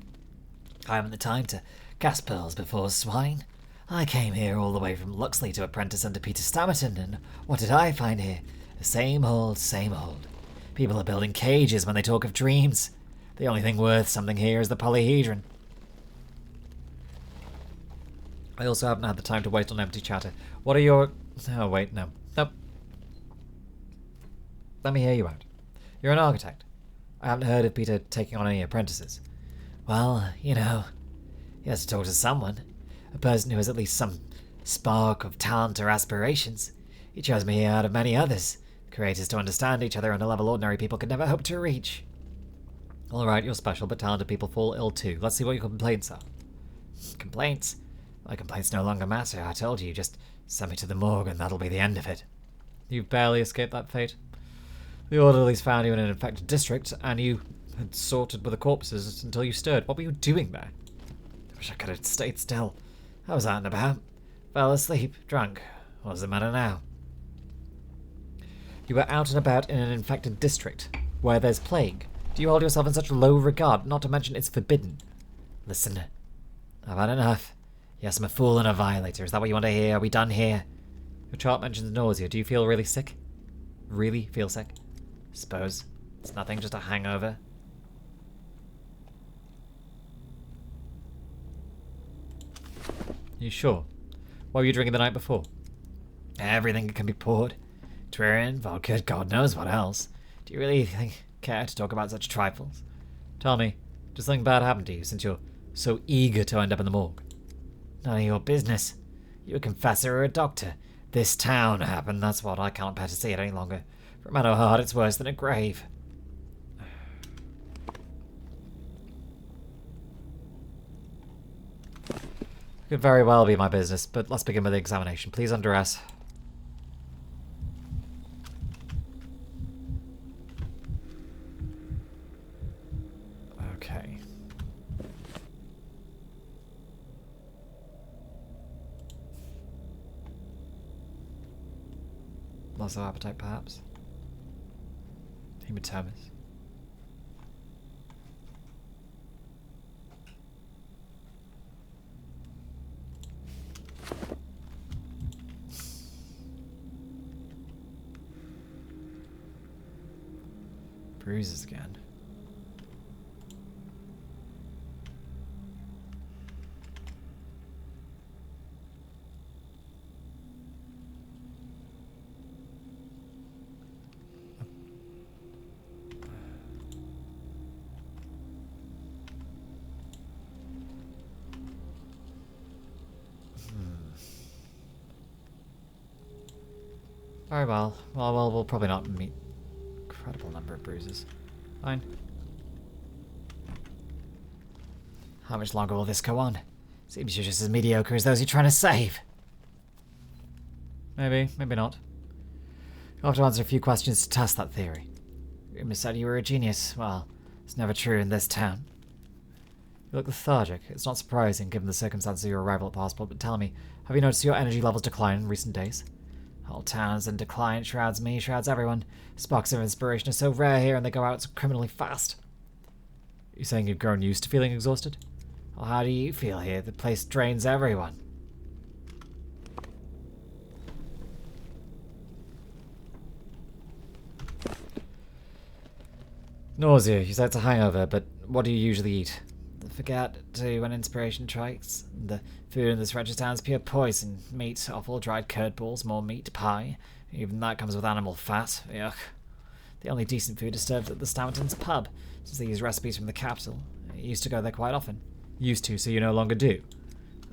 I haven't the time to cast pearls before swine. I came here all the way from Luxley to apprentice under Peter Stammerton, and what did I find here? The same old, same old. People are building cages when they talk of dreams. The only thing worth something here is the polyhedron. I also haven't had the time to waste on empty chatter. What are your... Oh, wait, no. Nope. Let me hear you out. You're an architect. I haven't heard of Peter taking on any apprentices. Well, you know, he has to talk to someone. A person who has at least some spark of talent or aspirations. He chose me out of many others. Creators to understand each other on a level ordinary people could never hope to reach. Alright, you're special, but talented people fall ill too. Let's see what your complaints are. Complaints? My complaints no longer matter, I told you. Just send me to the morgue and that'll be the end of it. You've barely escaped that fate. The orderlies found you in an infected district, and you had sorted with the corpses until you stirred. What were you doing there? I wish I could have stayed still. I was out and about. Fell asleep, drunk. What's the matter now? You were out and about in an infected district, where there's plague. Do you hold yourself in such low regard, not to mention it's forbidden? Listen, I've had enough. Yes, I'm a fool and a violator. Is that what you want to hear? Are we done here? Your chart mentions nausea. Do you feel really sick? Really feel sick? Suppose. It's nothing, just a hangover. You sure? What were you drinking the night before? Everything can be poured. Turin, vodka, God knows what else. Do you really care to talk about such trifles? Tell me, does something bad happen to you since you're so eager to end up in the morgue? None of your business. You a confessor or a doctor. This town happened, that's what. I can't bear to see it any longer. For a man of heart, it's worse than a grave. Could very well be my business, but let's begin with the examination. Please undress. Okay. Loss of appetite, perhaps. Hematomas. Bruises again. Very well. Well, we'll probably not meet incredible number of bruises. Fine. How much longer will this go on? Seems you're just as mediocre as those you're trying to save. Maybe, maybe not. You'll have to answer a few questions to test that theory. Rumors said you were a genius. Well, it's never true in this town. You look lethargic. It's not surprising given the circumstances of your arrival at Passport, but tell me, have you noticed your energy levels decline in recent days? Whole town's in decline, shrouds me, shrouds everyone. Sparks of inspiration are so rare here and they go out so criminally fast. You saying you've grown used to feeling exhausted? Well, how do you feel here? The place drains everyone. Nausea. You said it's a hangover, but what do you usually eat? Forget to when inspiration strikes. The food in this wretched town is pure poison. Meat, offal, dried curd balls, more meat, pie. Even that comes with animal fat. Yuck. The only decent food is served at the Staunton's pub, since they use recipes from the capital. I used to go there quite often. Used to, so you no longer do.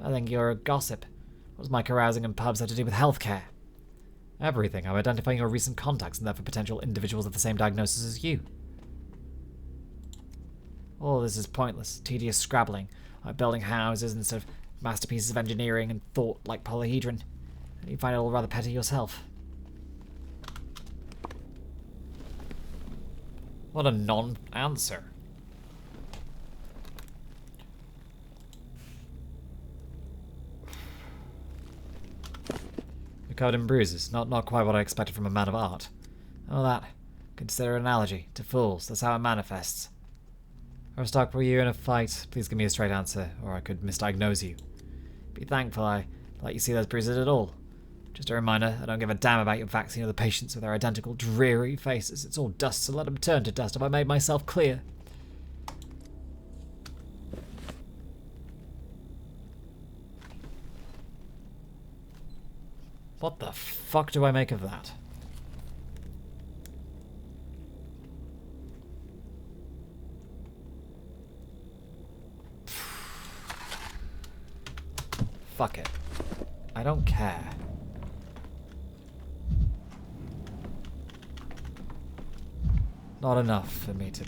I think you're a gossip. What does my carousing in pubs have to do with healthcare? Everything. I'm identifying your recent contacts and therefore potential individuals with the same diagnosis as you. All this is pointless, tedious scrabbling, like building houses instead of masterpieces of engineering and thought like polyhedron. You find it all rather petty yourself. What a non-answer. You're covered in bruises, not quite what I expected from a man of art. Oh, that. Consider an analogy to fools, that's how it manifests. Arstok, were you in a fight? Please give me a straight answer, or I could misdiagnose you. Be thankful I let you see those bruises at all. Just a reminder, I don't give a damn about your vaccine or the patients with their identical, dreary faces. It's all dust, so let them turn to dust. Have I made myself clear? What the fuck do I make of that? Fuck it. I don't care. Not enough for me to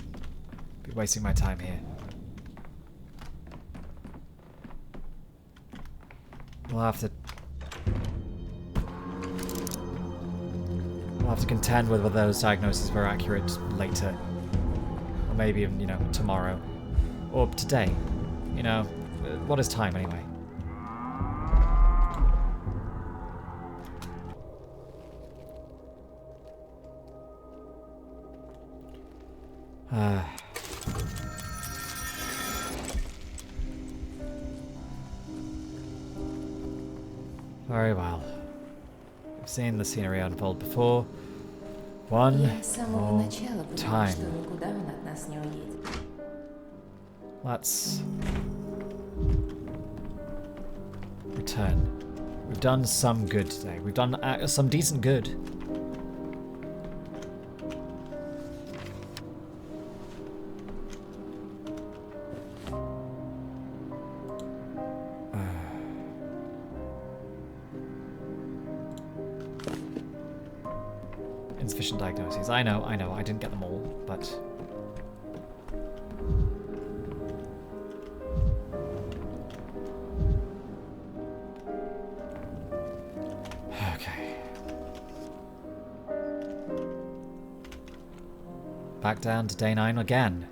be wasting my time here. We'll have to contend with whether those diagnoses were accurate later. Or maybe even, tomorrow. Or today. What is time anyway? Very well. I've seen the scenery unfold before. One more time. Let's return. We've done some good today. We've done some decent good. Insufficient diagnoses. I know, I didn't get them all, but... Okay. Back down to day 9 again.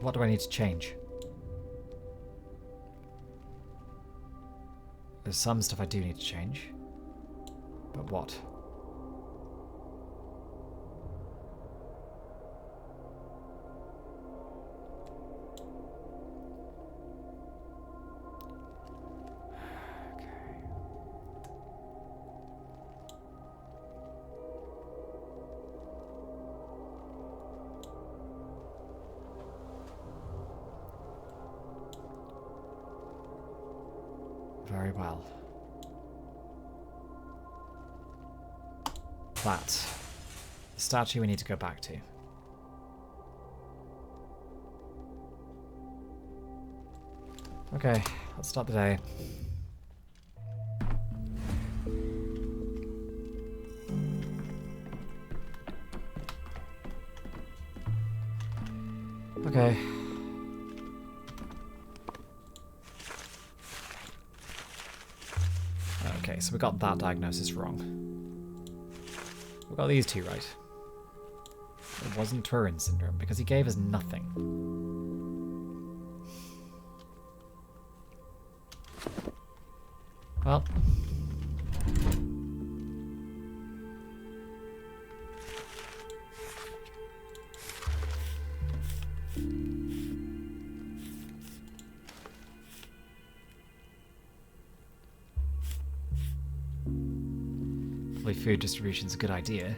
What do I need to change? There's some stuff I do need to change. But what? Very well. That. The statue we need to go back to. Okay, let's start the day. Okay. Okay, so we got that diagnosis wrong. We got these two right. It wasn't Turin syndrome because he gave us nothing. Well. Hopefully food distribution's a good idea.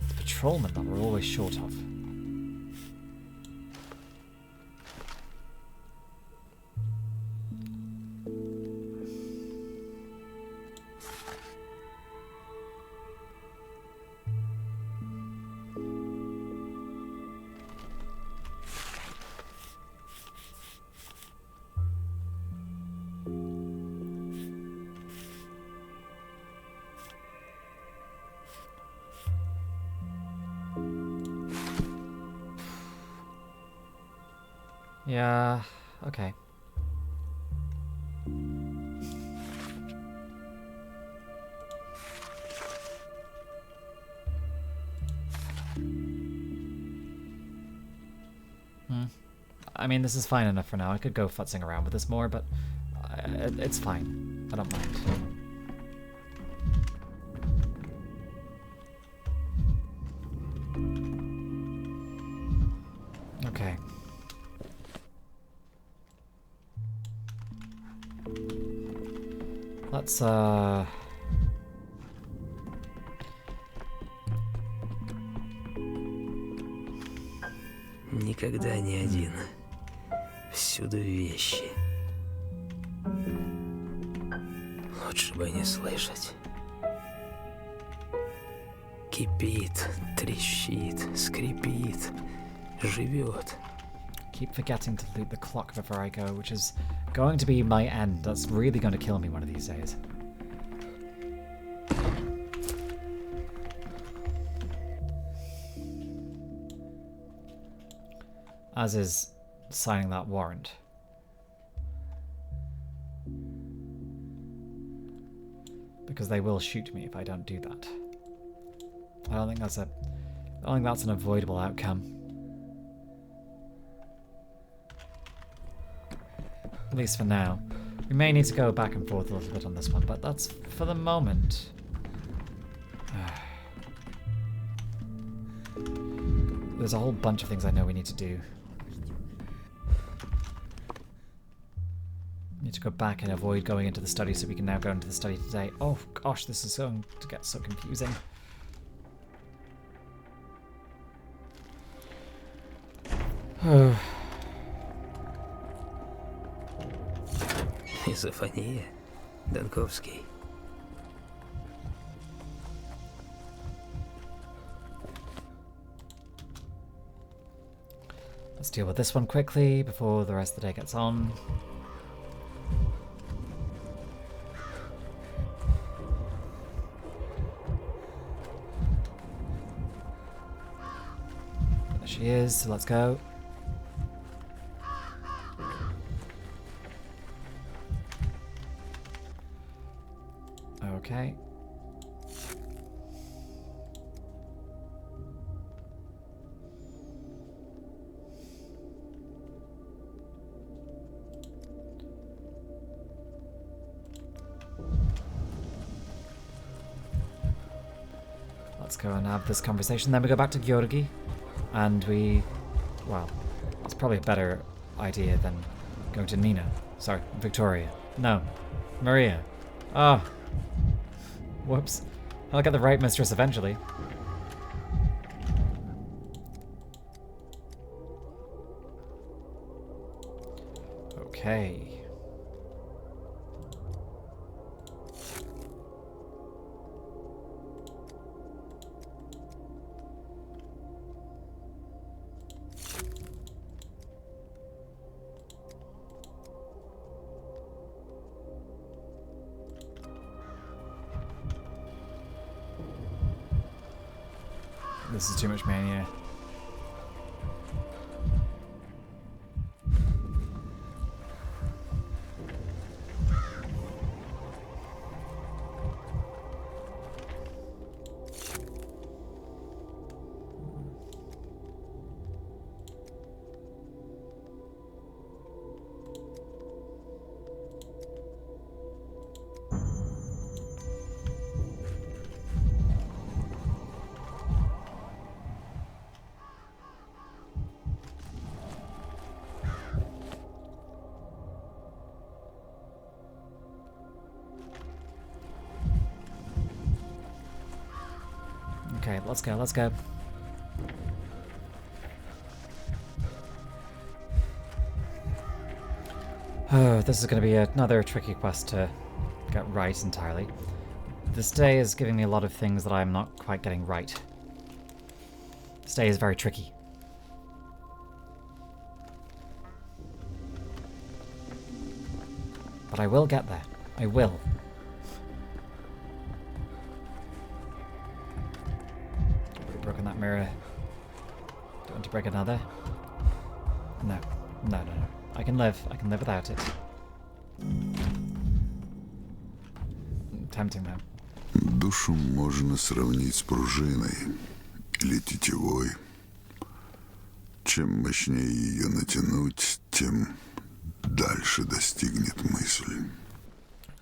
The patrolmen that we're always short of. Yeah, okay. I mean, this is fine enough for now. I could go futzing around with this more, but it's fine. I don't mind. Okay. Let's, Никогда не один. Всюду вещи. Лучше бы не слышать. Кипит, трещит, скрипит, живет. keep forgetting to loot the clock before I go, which is going to be my end. That's really going to kill me one of these days. As is signing that warrant. Because they will shoot me if I don't do that. I don't think that's an avoidable outcome. At least for now. We may need to go back and forth a little bit on this one, but that's for the moment. There's a whole bunch of things I know we need to do. Need to go back and avoid going into the study so we can now go into the study today. Oh gosh, this is going to get so confusing. Мизофония, Dankovsky. Let's deal with this one quickly before the rest of the day gets on. There she is, so let's go. Okay. Let's go and have this conversation. Then we go back to Georgiy, and well, it's probably a better idea than going to Nina. Sorry, Victoria. No, Maria. Oh. Whoops. I'll get the right mistress eventually. Okay. This is too much mania. Okay, let's go, let's go. Oh, this is going to be another tricky quest to get right entirely. This day is giving me a lot of things that I'm not quite getting right. This day is very tricky. But I will get there. I will. Already broken that mirror. Don't want to break another. No. No, no, no. I can live. I can live without it. Tempting though. Душу можно сравнить с пружиной или тетивой. Чем мощнее ее натянуть, тем дальше достигнет мысль.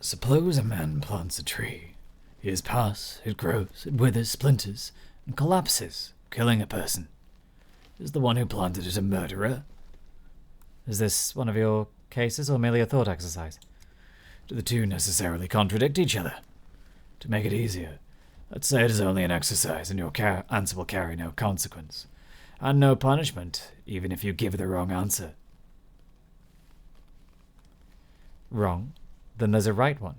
Suppose a man plants a tree. Years pass, it grows, it withers, splinters, and collapses, killing a person. Is the one who planted it a murderer? Is this one of your cases or merely a thought exercise? Do the two necessarily contradict each other? To make it easier, let's say it is only an exercise and your answer will carry no consequence. And no punishment, even if you give the wrong answer. Wrong? Then there's a right one.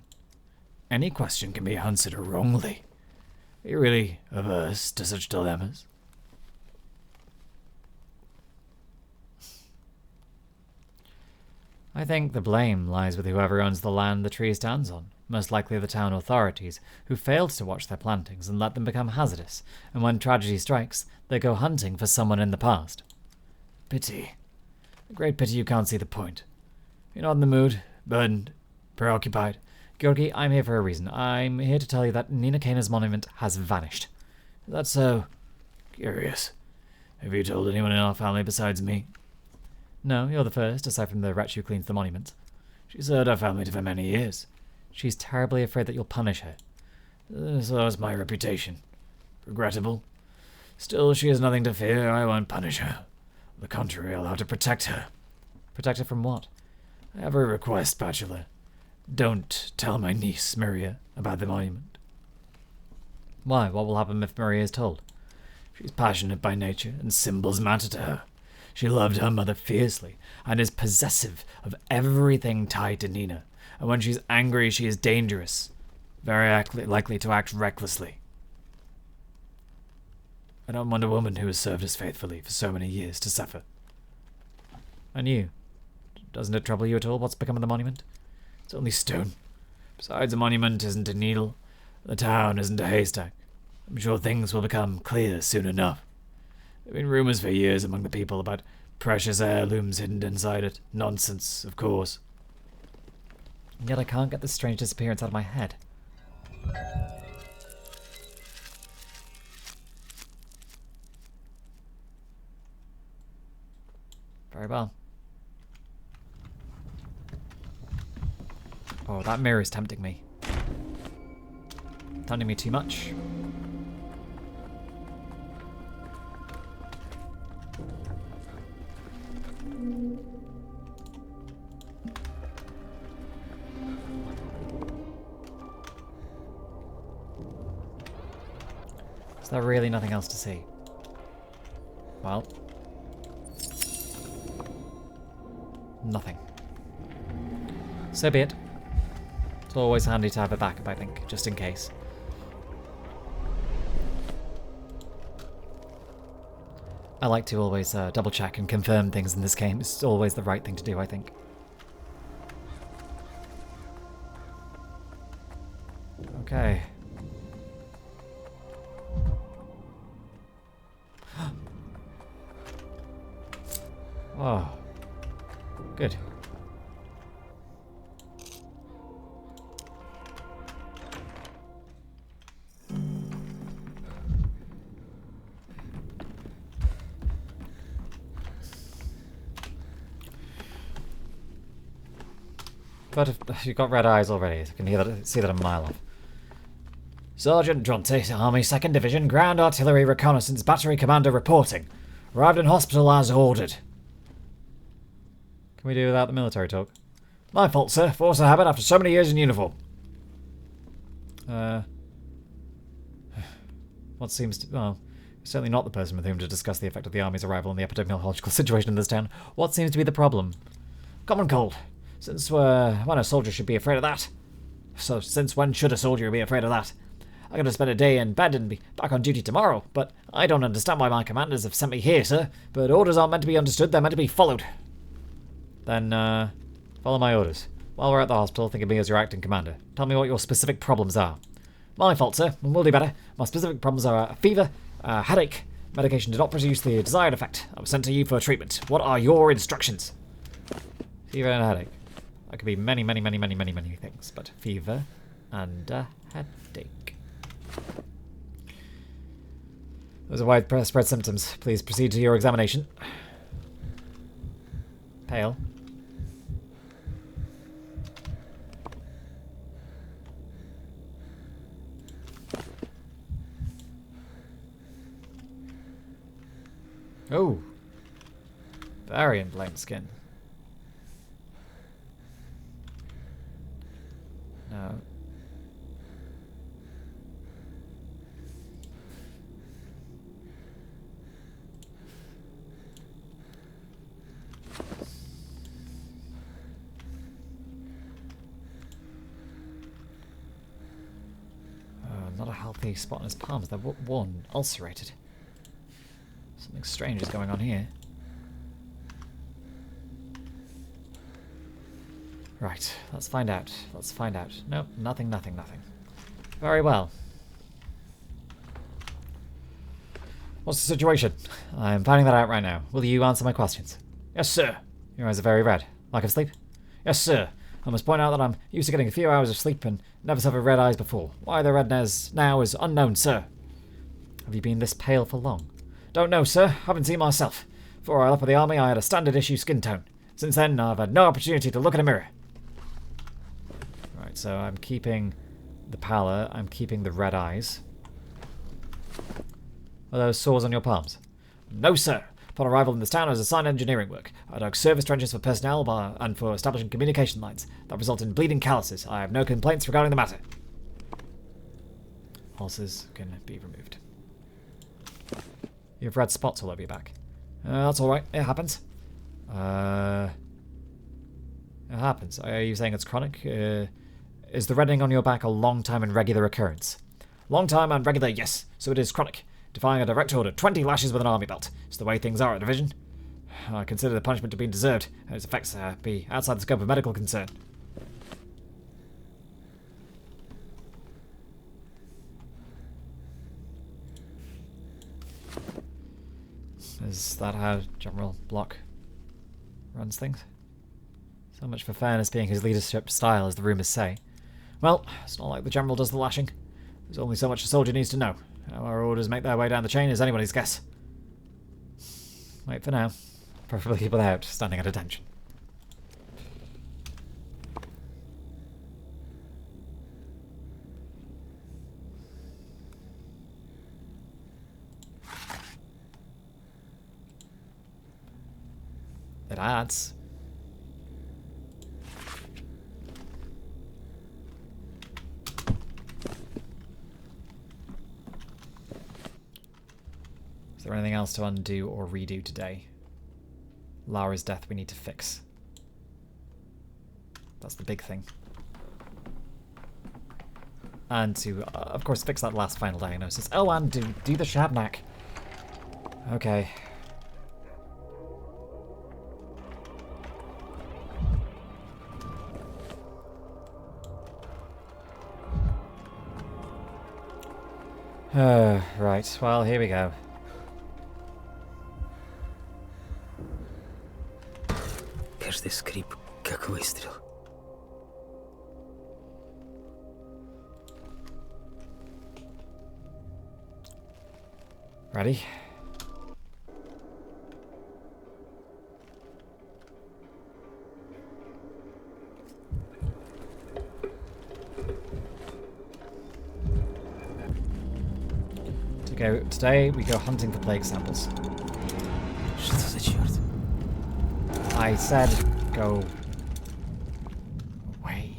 Any question can be answered wrongly. Are you really averse to such dilemmas? I think the blame lies with whoever owns the land the tree stands on, most likely the town authorities, who failed to watch their plantings and let them become hazardous, and when tragedy strikes, they go hunting for someone in the past. Pity. A great pity you can't see the point. You're not in the mood, burdened, preoccupied. Georgiy, I'm here for a reason. I'm here to tell you that Nina Kaina's monument has vanished. Is that so? Curious. Have you told anyone in our family besides me? No, you're the first, aside from the wretch who cleans the monument. She served our family for many years. She's terribly afraid that you'll punish her. So is my reputation. Regrettable. Still, she has nothing to fear. I won't punish her. On the contrary, I'll have to protect her. Protect her from what? I have a request, Bachelor. Don't tell my niece, Maria, about the monument. Why? What will happen if Maria is told? She's passionate by nature, and symbols matter to her. She loved her mother fiercely, and is possessive of everything tied to Nina. And when she's angry, she is dangerous, very likely to act recklessly. I don't want a woman who has served us faithfully for so many years to suffer. And you? Doesn't it trouble you at all what's become of the monument? It's only stone. Besides, a monument isn't a needle. The town isn't a haystack. I'm sure things will become clear soon enough. There have been rumors for years among the people about precious heirlooms hidden inside it. Nonsense, of course. And yet I can't get this strange disappearance out of my head. Very well. Oh, that mirror is tempting me. Tempting me too much. Is there really nothing else to see? Well. Nothing. So be it. It's always handy to have a backup, I think, just in case. I like to always double check and confirm things in this game. It's always the right thing to do, I think. Okay. Oh. Good. But if you've got red eyes already, you can see that a mile off. Sergeant Dronte, Army 2nd Division, Ground Artillery Reconnaissance Battery Commander reporting. Arrived in hospital as ordered. Can we do without the military talk? My fault, sir. Force of habit after so many years in uniform. What seems to... well, certainly not the person with whom to discuss the effect of the army's arrival on the epidemiological situation in this town. What seems to be the problem? Common cold. Since when a soldier should be afraid of that? So, since when should a soldier be afraid of that? I'm going to spend a day in bed and be back on duty tomorrow, but I don't understand why my commanders have sent me here, sir. But orders aren't meant to be understood, they're meant to be followed. Then, follow my orders. While we're at the hospital, think of me as your acting commander. Tell me what your specific problems are. My fault, sir, and we'll do better. My specific problems are a fever, a headache. Medication did not produce the desired effect. I was sent to you for treatment. What are your instructions? Fever and a headache. That could be many, many, many, many, many, many things, but fever and a headache. Those are widespread symptoms. Please proceed to your examination. Pale. Oh. Very inflamed skin. No. Not a healthy spot in his palms. They're worn, ulcerated. Something strange is going on here. Right, let's find out. Let's find out. Nope, nothing, nothing, nothing. Very well. What's the situation? I'm finding that out right now. Will you answer my questions? Yes, sir. Your eyes are very red. Lack of sleep? Yes, sir. I must point out that I'm used to getting a few hours of sleep and never suffered red eyes before. Why the redness now is unknown, sir. Have you been this pale for long? Don't know, sir. Haven't seen myself. Before I left for the army, I had a standard issue skin tone. Since then, I've had no opportunity to look in a mirror. Right, so I'm keeping the pallor. I'm keeping the red eyes. Are those sores on your palms? No, sir. Upon arrival in this town, I was assigned engineering work. I dug service trenches for personnel and for establishing communication lines. That resulted in bleeding calluses. I have no complaints regarding the matter. Ulcers can be removed. You have red spots all over your back. That's alright. It happens. It happens. Are you saying it's chronic? Is the reddening on your back a long time and regular occurrence? Long time and regular, yes. So it is chronic. Defying a direct order, 20 lashes with an army belt. It's the way things are at division. I consider the punishment to be deserved, and its effects be outside the scope of medical concern. Is that how General Block runs things? So much for fairness being his leadership style, as the rumours say. Well, it's not like the General does the lashing. There's only so much a soldier needs to know. How our orders make their way down the chain is anybody's guess. Wait for now. Preferably without standing at attention. It adds. Is there anything else to undo or redo today? Lara's death we need to fix. That's the big thing. And to, of course, fix that last final diagnosis. Oh, and do the Shabnak. Okay. Right, well, here we go. Каждый скрип, как выстрел. Ready? Today we go hunting for plague samples. Что за черт? I said go away.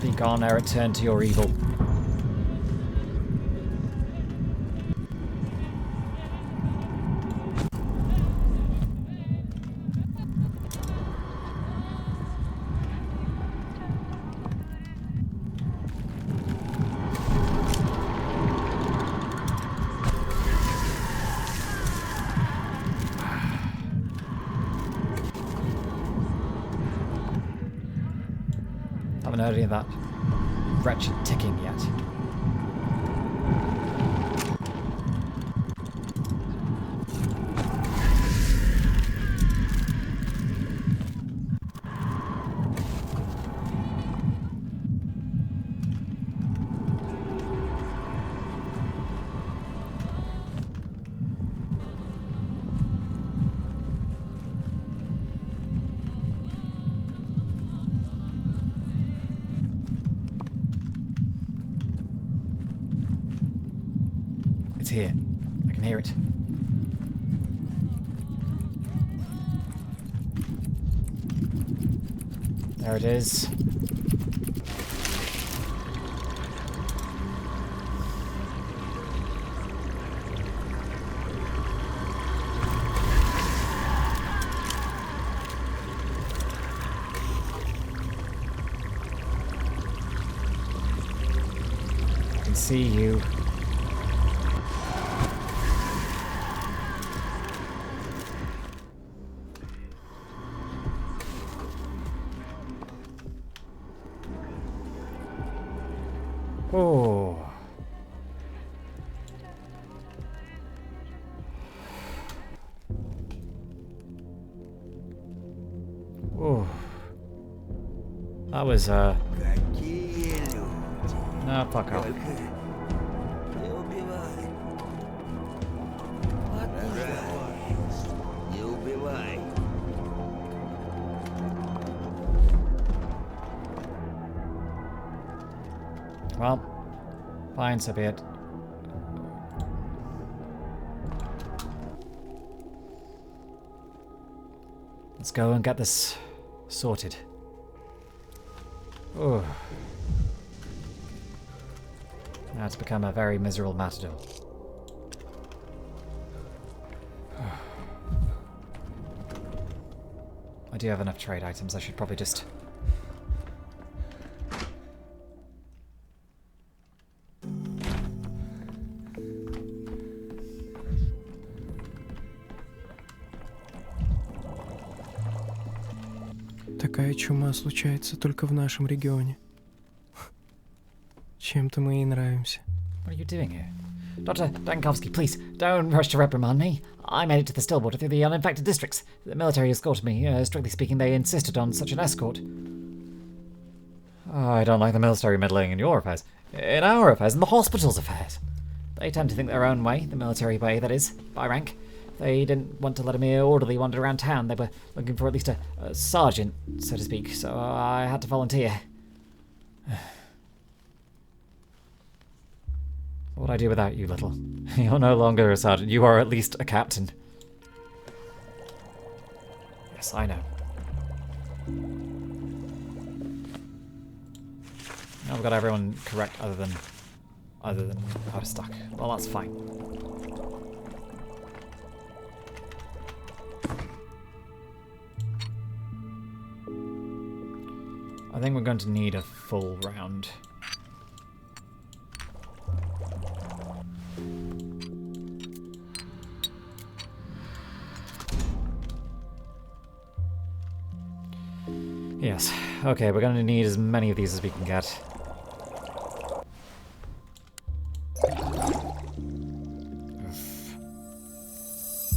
Be gone ere it turn to your evil. Haven't heard any of that wretched ticking yet. It's here. I can hear it. There it is. I can see you. Oh. Oh. That was, No, fuck off. Well, fine, so be it. Let's go and get this sorted. Oh. Now it's become a very miserable matador. I do have enough trade items, I should probably just... Такая чума случается только в нашем регионе. Чем-то мы ей нравимся. What are you doing here? Dr. Dankovsky, please, don't rush to reprimand me. I made it to the Stillwater through the uninfected districts. The military escorted me. Strictly speaking, they insisted on such an escort. Oh, I don't like the military meddling in your affairs. In our affairs, in the hospital's affairs. They tend to think their own way, the military way, that is, by rank. They didn't want to let a mere orderly wander around town. They were looking for at least a sergeant, so to speak, so I had to volunteer. What would I do without you, little? You're no longer a sergeant. You are at least a captain. Yes, I know. Now we've got everyone correct other than out of stock. Well, that's fine. I think we're going to need a full round. Yes. Okay, we're going to need as many of these as we can get.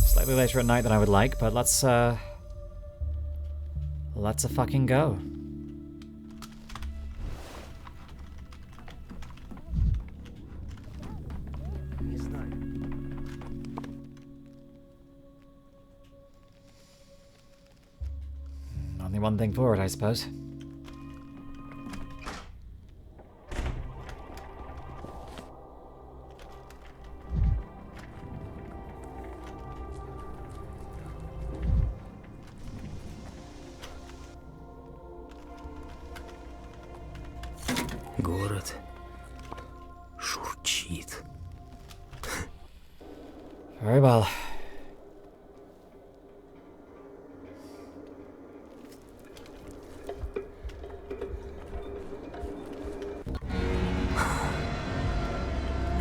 Slightly later at night than I would like, but let's a fucking go. Only one thing for it, I suppose. Город шурчит. Very well.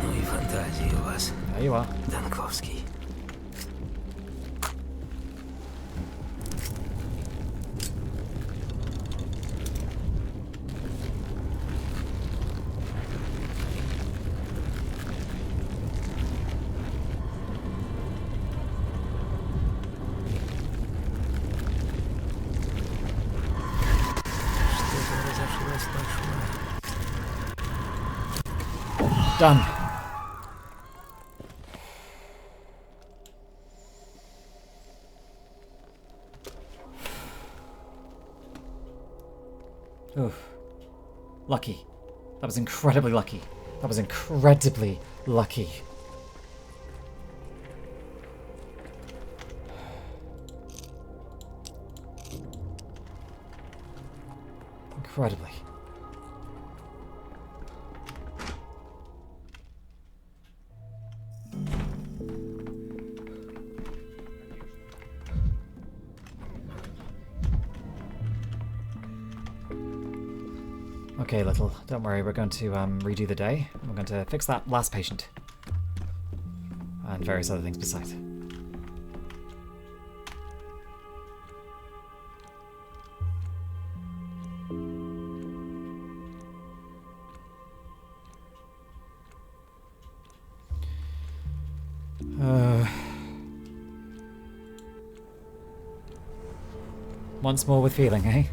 Ну и фантазии у вас, There you are. Данковский. Что-то разошлось по швам. Done. Oof. Lucky. That was incredibly lucky. That was incredibly lucky. Incredibly. Okay, little, don't worry, we're going to redo the day. We're going to fix that last patient. And various other things besides. Once more with feeling, eh?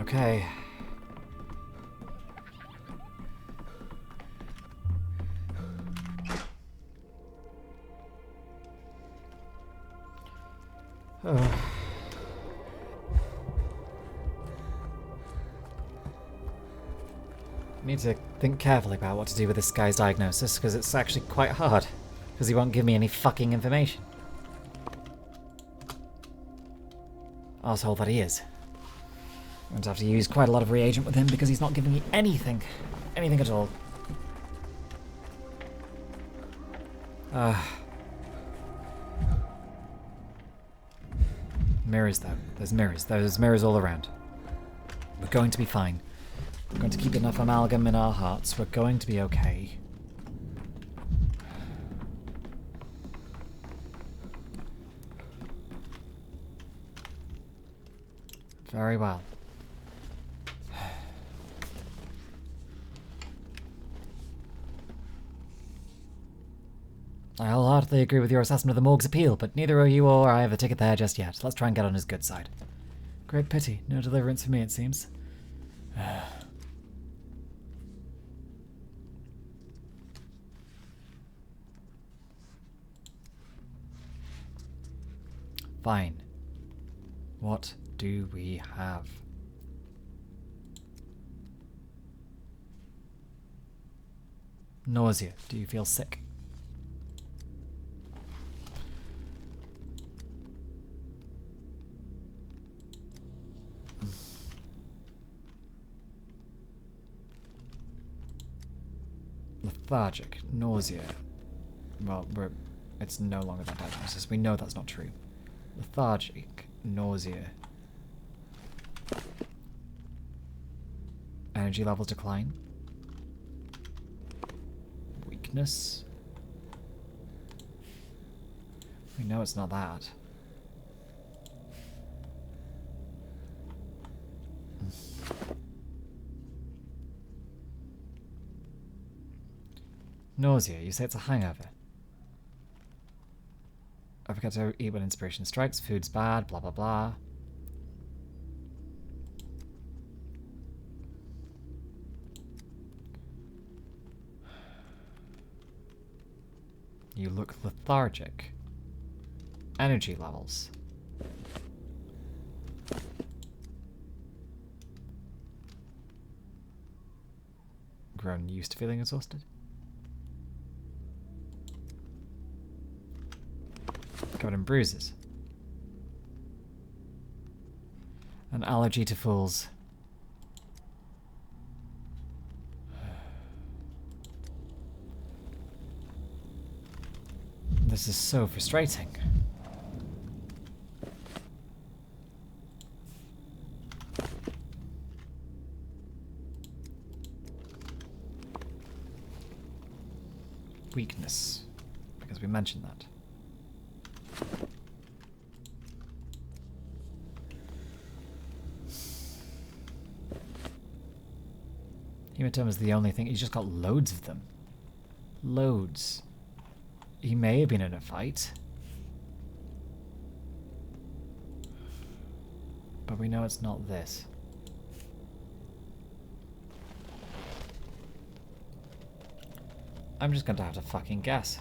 Okay. Need to think carefully about what to do with this guy's diagnosis, because it's actually quite hard, because he won't give me any fucking information. Arsehole that he is. I'm going to have to use quite a lot of reagent with him because he's not giving me anything. Anything at all. Mirrors, though. There's mirrors. There's mirrors all around. We're going to be fine. We're going to keep enough amalgam in our hearts. We're going to be okay. Very well. I wholeheartedly agree with your assessment of the morgue's appeal, but neither of you or I have a ticket there just yet. Let's try and get on his good side. Great pity. No deliverance for me, it seems. Fine. What do we have? Nausea. Do you feel sick? Lethargic. Nausea. Well, it's no longer that diagnosis. We know that's not true. Lethargic. Nausea. Energy levels decline. Weakness. We know it's not that. Nausea. You say it's a hangover. I forget to eat when inspiration strikes. Food's bad. Blah, blah, blah. You look lethargic. Energy levels. Grown used to feeling exhausted. Covered in bruises. An allergy to fools. This is so frustrating. Weakness, because we mentioned that. Hematoma is the only thing. He's just got loads of them. Loads. He may have been in a fight. But we know it's not this. I'm just going to have to fucking guess.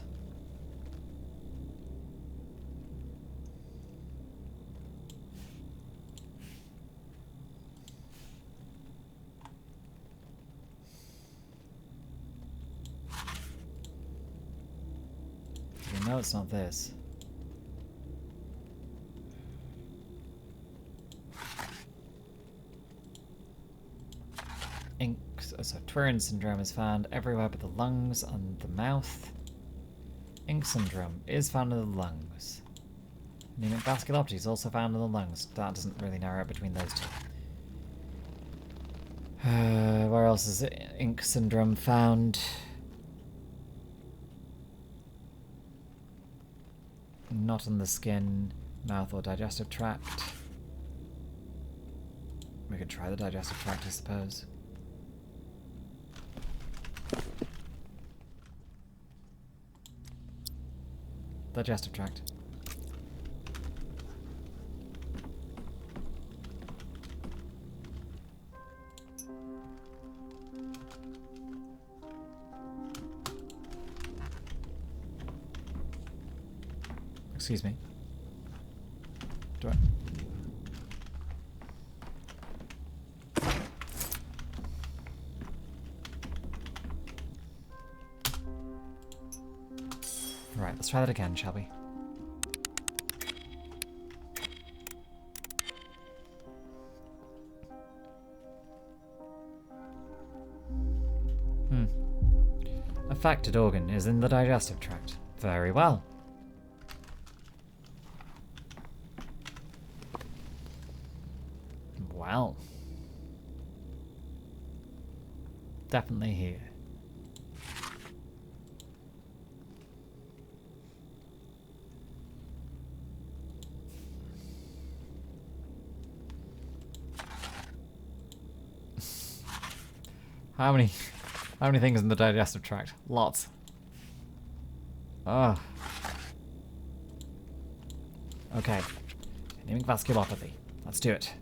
We know it's not this. So Twirren syndrome is found everywhere but the lungs and the mouth. Ink syndrome is found in the lungs. Anemic vasculopathy is also found in the lungs. That doesn't really narrow it between those two. Where else is ink syndrome found? Not in the skin, mouth, or digestive tract. We could try the digestive tract, I suppose. Digestive tract. Excuse me. Do I? Right, let's try that again, shall we? Affected organ is in the digestive tract. Very well. Well. Definitely here. How many things in the digestive tract? Lots. Oh. Okay. Anemic vasculopathy. Let's do it.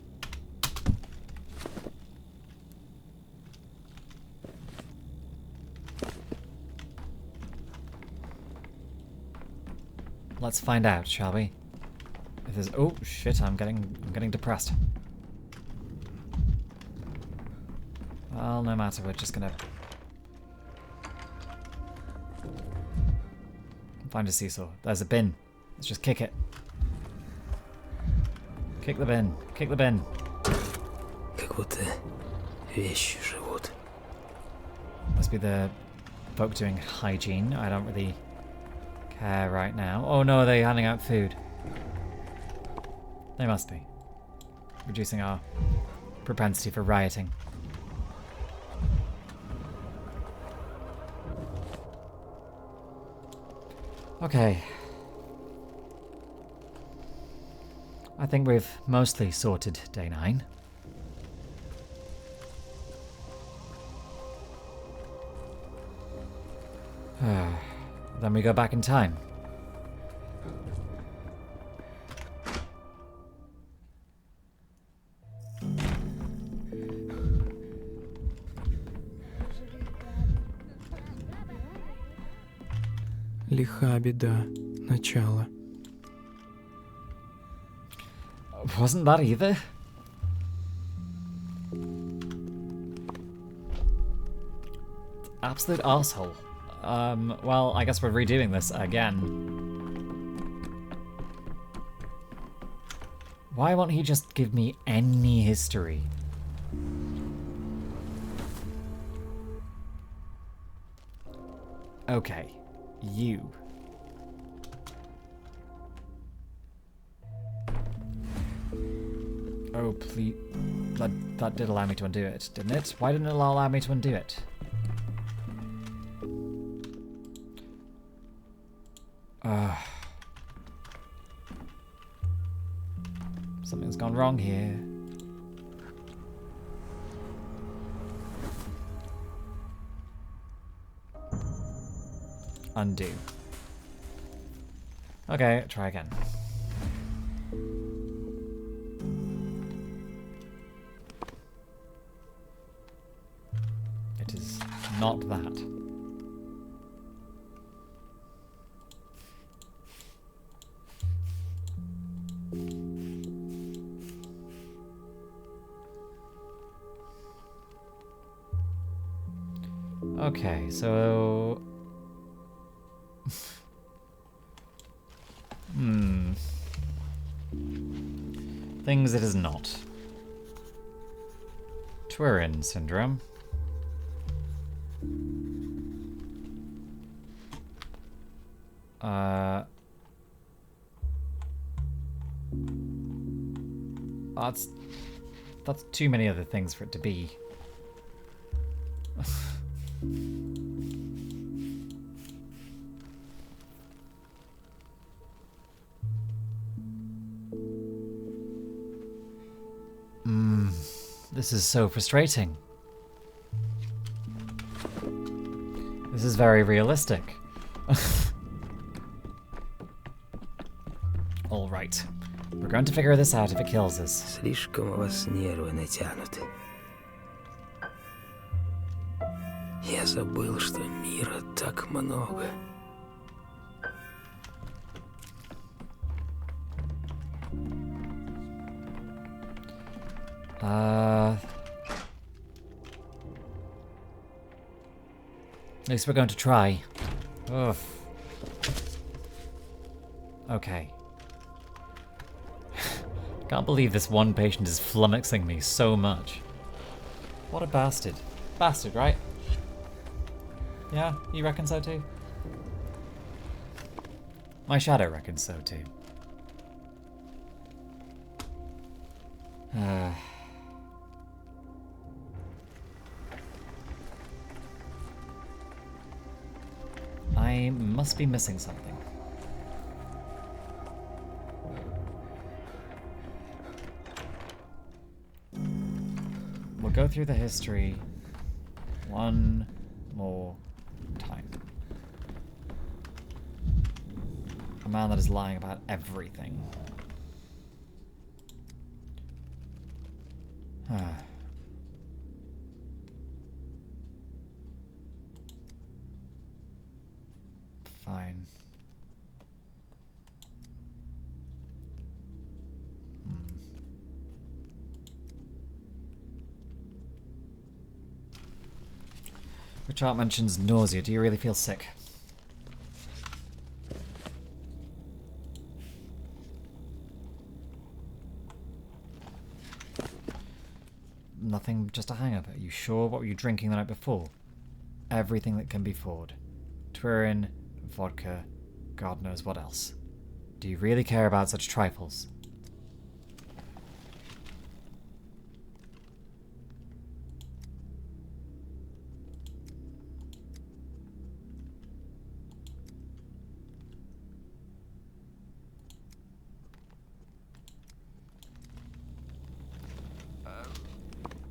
Let's find out, shall we? If there's oh shit, I'm getting depressed. Well, no matter, we're just gonna find a seesaw. There's a bin. Let's just kick it. Kick the bin. Kick the bin. Как будто вещи живут. Must be the folk doing hygiene. I don't really care right now. Oh no, are they handing out food? They must be. Reducing our propensity for rioting. Okay. I think we've mostly sorted day 9. Then we go back in time. Лиха беда. Начало. Wasn't that either? Absolute arsehole. Well, I guess we're redoing this again. Why won't he just give me any history? Okay, you. Oh, please. That did allow me to undo it, didn't it? Why didn't it allow me to undo it? Something's gone wrong here. Undo. Okay, try again. It is not that. Okay, so... Things it is not. Turin syndrome. That's too many other things for it to be. This is so frustrating. This is very realistic. All right. We're going to figure this out if it kills us. Слишком у вас нервы натянуты. Я забыл, что мира так много. At least we're going to try. Ugh. Okay. Can't believe this one patient is flummoxing me so much. What a bastard. Bastard, right? Yeah, you reckon so too? My shadow reckons so too. I must be missing something. We'll go through the history one more time. A man that is lying about everything. Fine. The chart mentions nausea. Do you really feel sick? Nothing, just a hangover. Are you sure? What were you drinking the night before? Everything that can be forward. Turin, vodka, God knows what else. Do you really care about such trifles?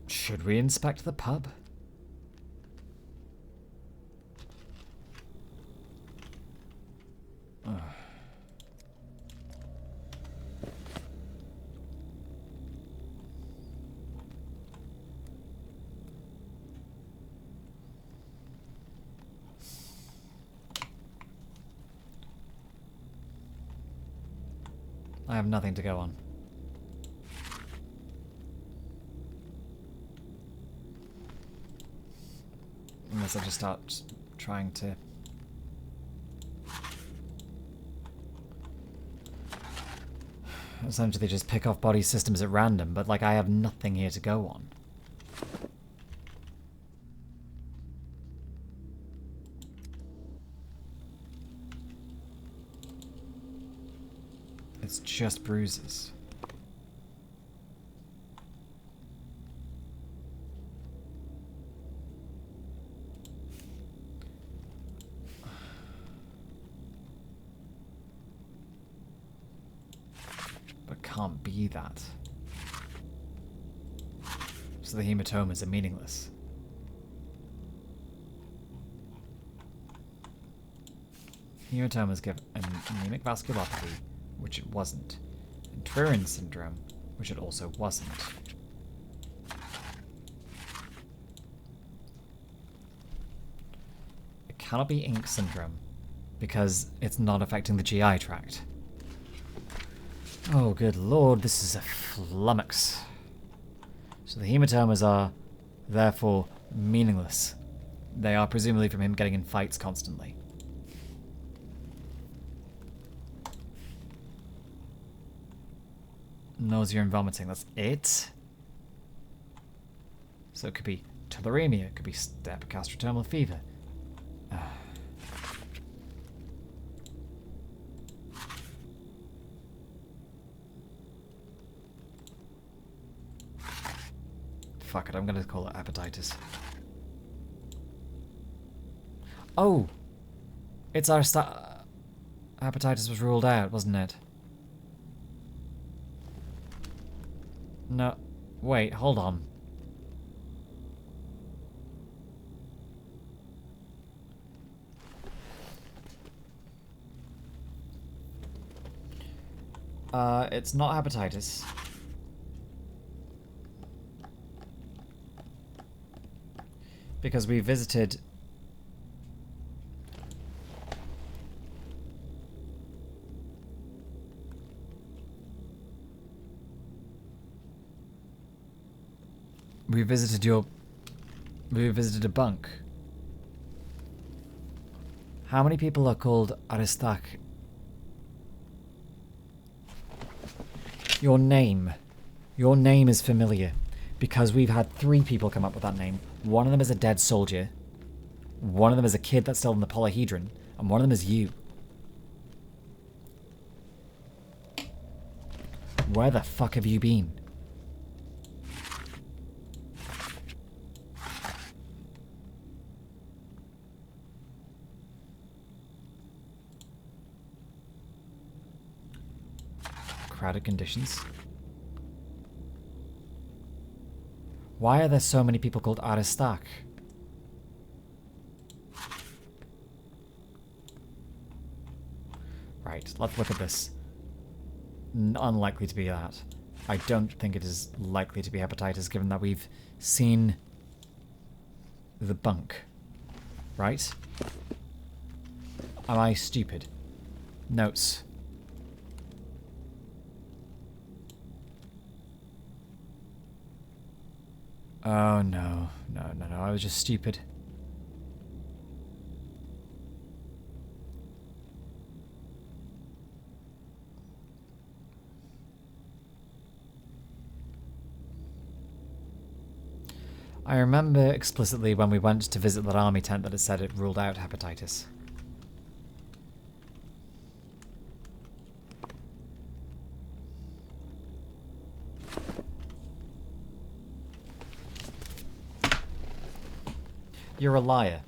Should we inspect the pub? I have nothing to go on. Unless I just start trying to... essentially just pick off body systems at random, but like I have nothing here to go on. It's just bruises. Can't be that. So the hematomas are meaningless. Hematomas give an anemic vasculopathy, which it wasn't, and Tririn syndrome, which it also wasn't. It cannot be ink syndrome, because it's not affecting the GI tract. Oh, good lord, this is a flummox. So the hematomas are, therefore, meaningless. They are presumably from him getting in fights constantly. Nausea and vomiting, that's it? So it could be tularemia, it could be steppe gastrodermal fever. Fuck it, I'm gonna call it hepatitis. Oh! It's our hepatitis was ruled out, wasn't it? No. Wait, hold on. It's not hepatitis. Because we visited... We visited a bunk. How many people are called Aristak? Your name. Your name is familiar. Because we've had 3 people come up with that name. One of them is a dead soldier. One of them is a kid that's still in the polyhedron. And one of them is you. Where the fuck have you been? Crowded conditions. Why are there so many people called Aristak? Right, let's look at this. Unlikely to be that. I don't think it is likely to be hepatitis, given that we've seen the bunk. Right? Am I stupid? Notes. Oh no, no, I was just stupid. I remember explicitly when we went to visit that army tent that it said it ruled out hepatitis. You're a liar.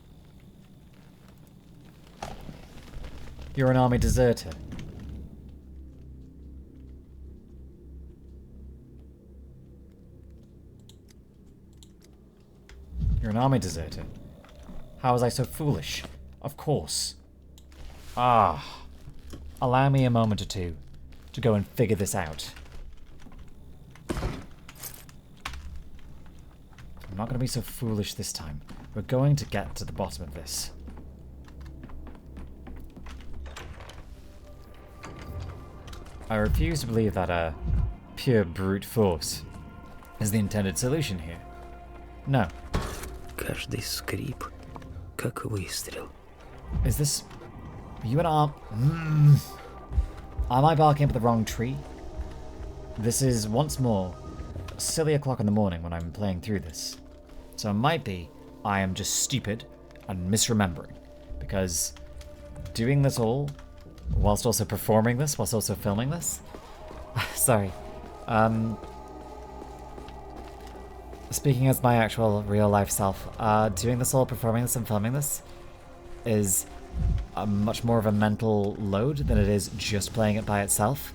You're an army deserter. You're an army deserter. How was I so foolish? Of course. Ah. Allow me a moment or two to go and figure this out. I'm not going to be so foolish this time. We're going to get to the bottom of this. I refuse to believe that pure brute force is the intended solution here. No. Каждый скрип, как выстрел. Is this... You and Am I barking up the wrong tree? This is, once more, silly o'clock in the morning when I'm playing through this. So it might be I am just stupid and misremembering. Because doing this all, whilst also performing this, whilst also filming this... Sorry. Speaking as my actual real-life self, doing this all, performing this and filming this is much more of a mental load than it is just playing it by itself.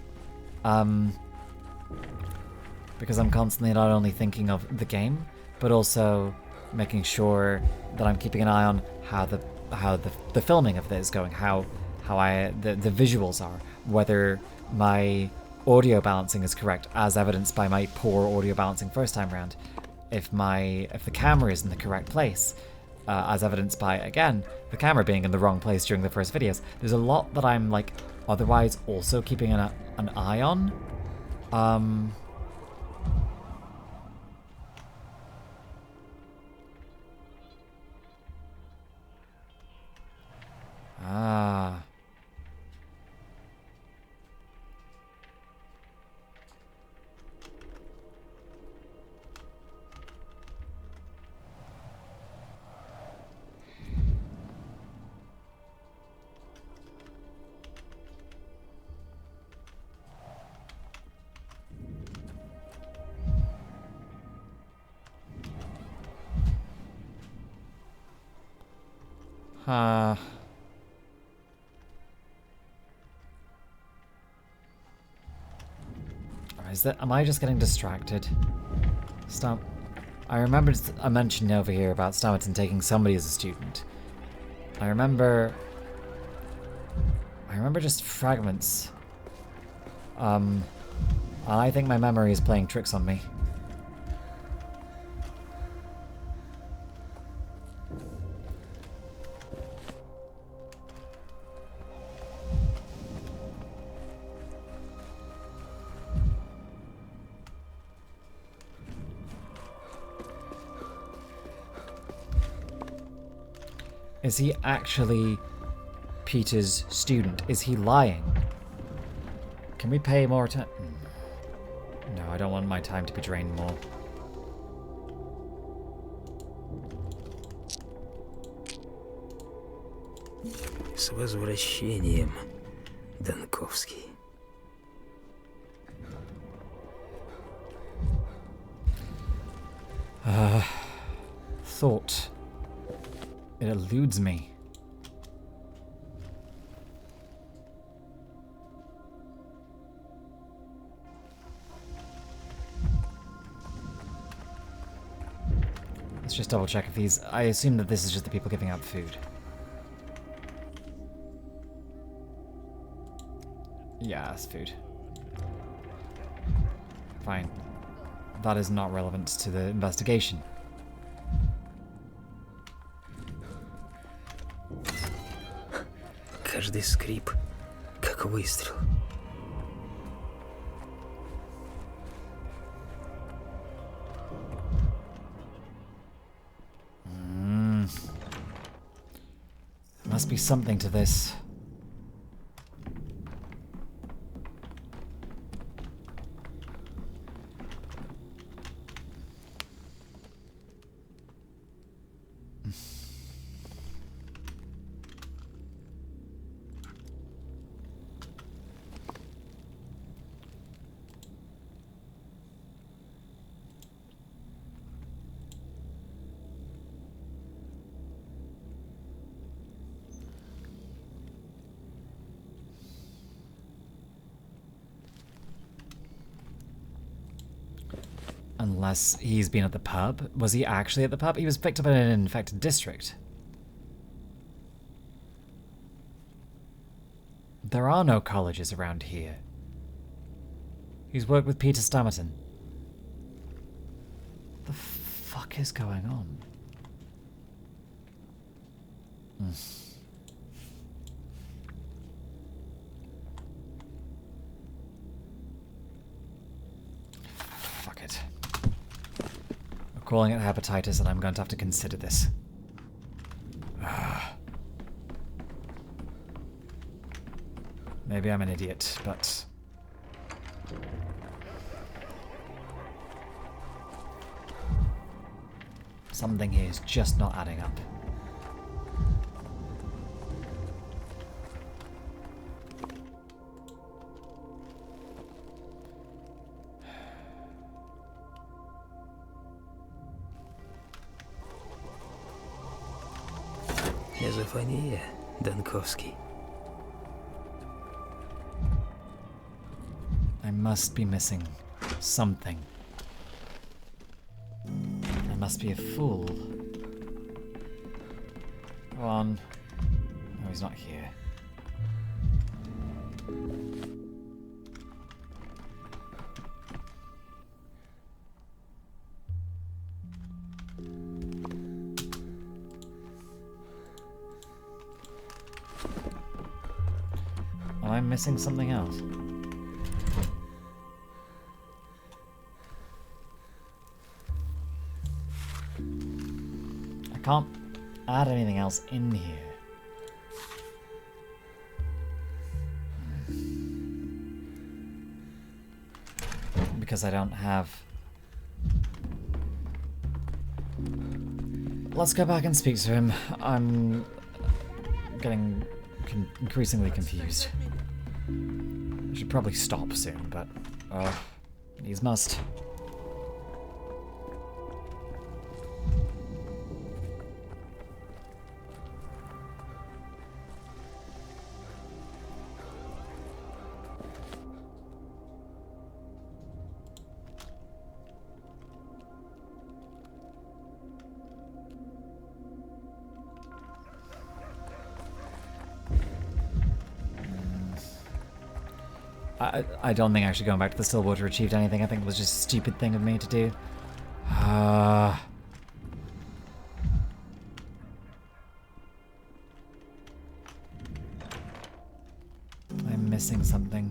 Because I'm constantly not only thinking of the game, but also making sure that I'm keeping an eye on how the filming of this is going, how the visuals are, whether my audio balancing is correct, as evidenced by my poor audio balancing first time round, if the camera is in the correct place, as evidenced by, again, the camera being in the wrong place during the first videos. There's a lot that I'm, like, otherwise also keeping an eye on. Am I just getting distracted? Stop. I remembered a mention over here about Stomerton taking somebody as a student. I remember just fragments. I think my memory is playing tricks on me. Is he actually Peter's student? Is he lying? Can we pay more attention? No, I don't want my time to be drained more. С возвращением, Данковский. Thought. It eludes me. Let's just double check if these... I assume that this is just the people giving out food. Yeah, it's food. Fine. That is not relevant to the investigation. Каждый скрип, как выстрел. Must be something to this. Unless he's been at the pub. Was he actually at the pub? He was picked up in an infected district. There are no colleges around here. He's worked with Peter Stomerton. The fuck is going on? calling it hepatitis, and I'm going to have to consider this. Maybe I'm an idiot, but... something here is just not adding up. Мезофония, Dankovsky. I must be missing something. I must be a fool. Go on. No, he's not here. Am I missing something else? I can't add anything else in here. Because I don't have... Let's go back and speak to him. I'm getting increasingly confused. I should probably stop soon, but needs must. I don't think actually going back to the Stillwater achieved anything. I think it was just a stupid thing of me to do. I'm missing something.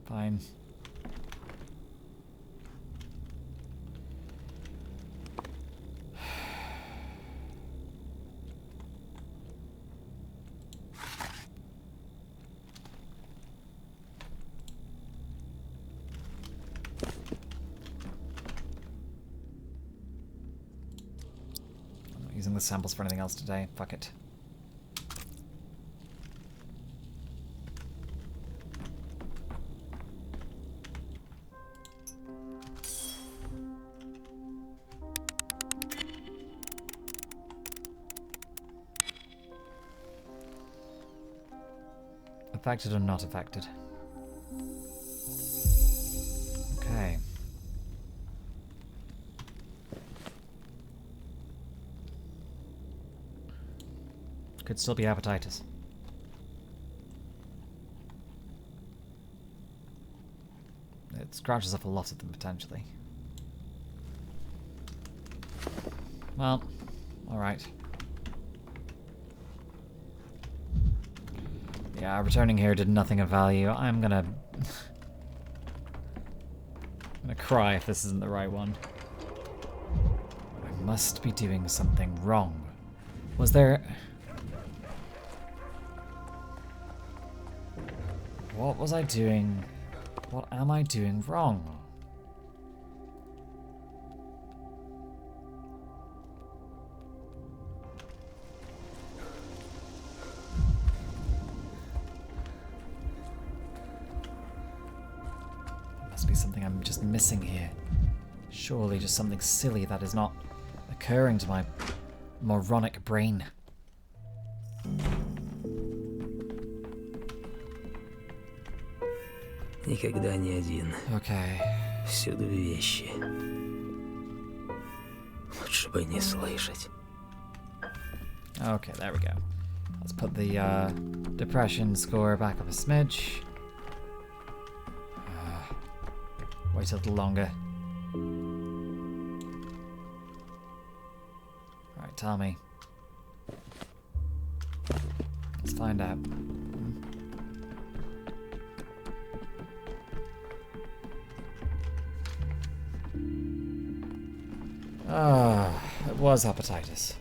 Fine. Using the samples for anything else today. Fuck it. Affected or not affected? Okay. Could still be hepatitis. It scratches off a lot of them, potentially. Well, alright. Yeah, returning here did nothing of value. I'm gonna cry if this isn't the right one. I must be doing something wrong. Was there... What was I doing? What am I doing wrong? There must be something I'm just missing here. Surely just something silly that is not occurring to my moronic brain. Никогда не один. Okay. Всюду вещи. Лучше бы не слышать. Okay, there we go. Let's put the depression score back up a smidge. Wait a little longer. Right, tell me. Let's find out. It was hepatitis.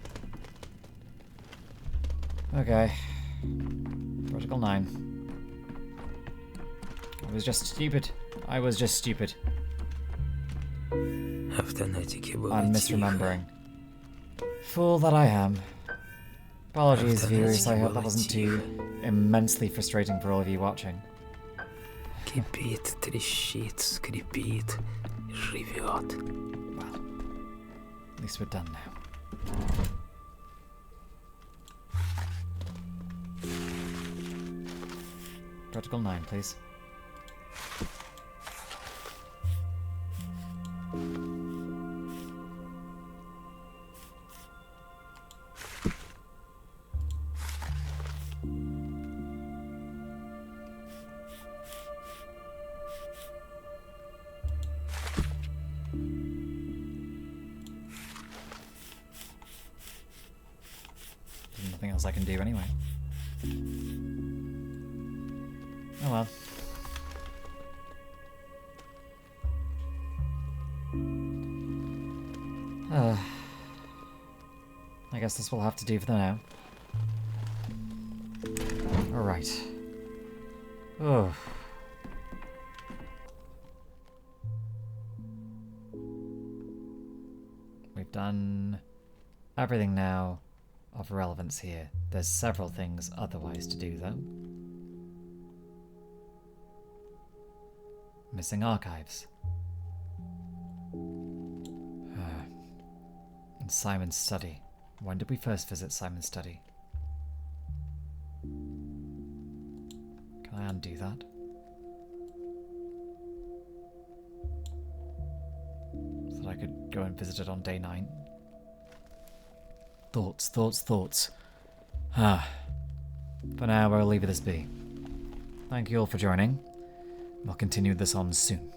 Okay. Protocol 9. I was just stupid. I was just stupid. Автонатики было I'm тихо. misremembering. Fool that I am. Apologies, Автонатики viewers. I hope that было wasn't тихо. too immensely frustrating for all of you watching. Кипит, трещит, скрипит, живет. Well, at least we're done now. Protocol 9, please. There's nothing else I can do anyway. Oh well. I guess this will have to do for now. Alright. Oh. We've done everything now of relevance here. There's several things otherwise to do, though. Missing archives. And Simon's study. When did we first visit Simon's study? Can I undo that? So that I could go and visit it on day 9? Thoughts, thoughts, thoughts. For now, I'll leave this be. Thank you all for joining. We'll continue this on soon.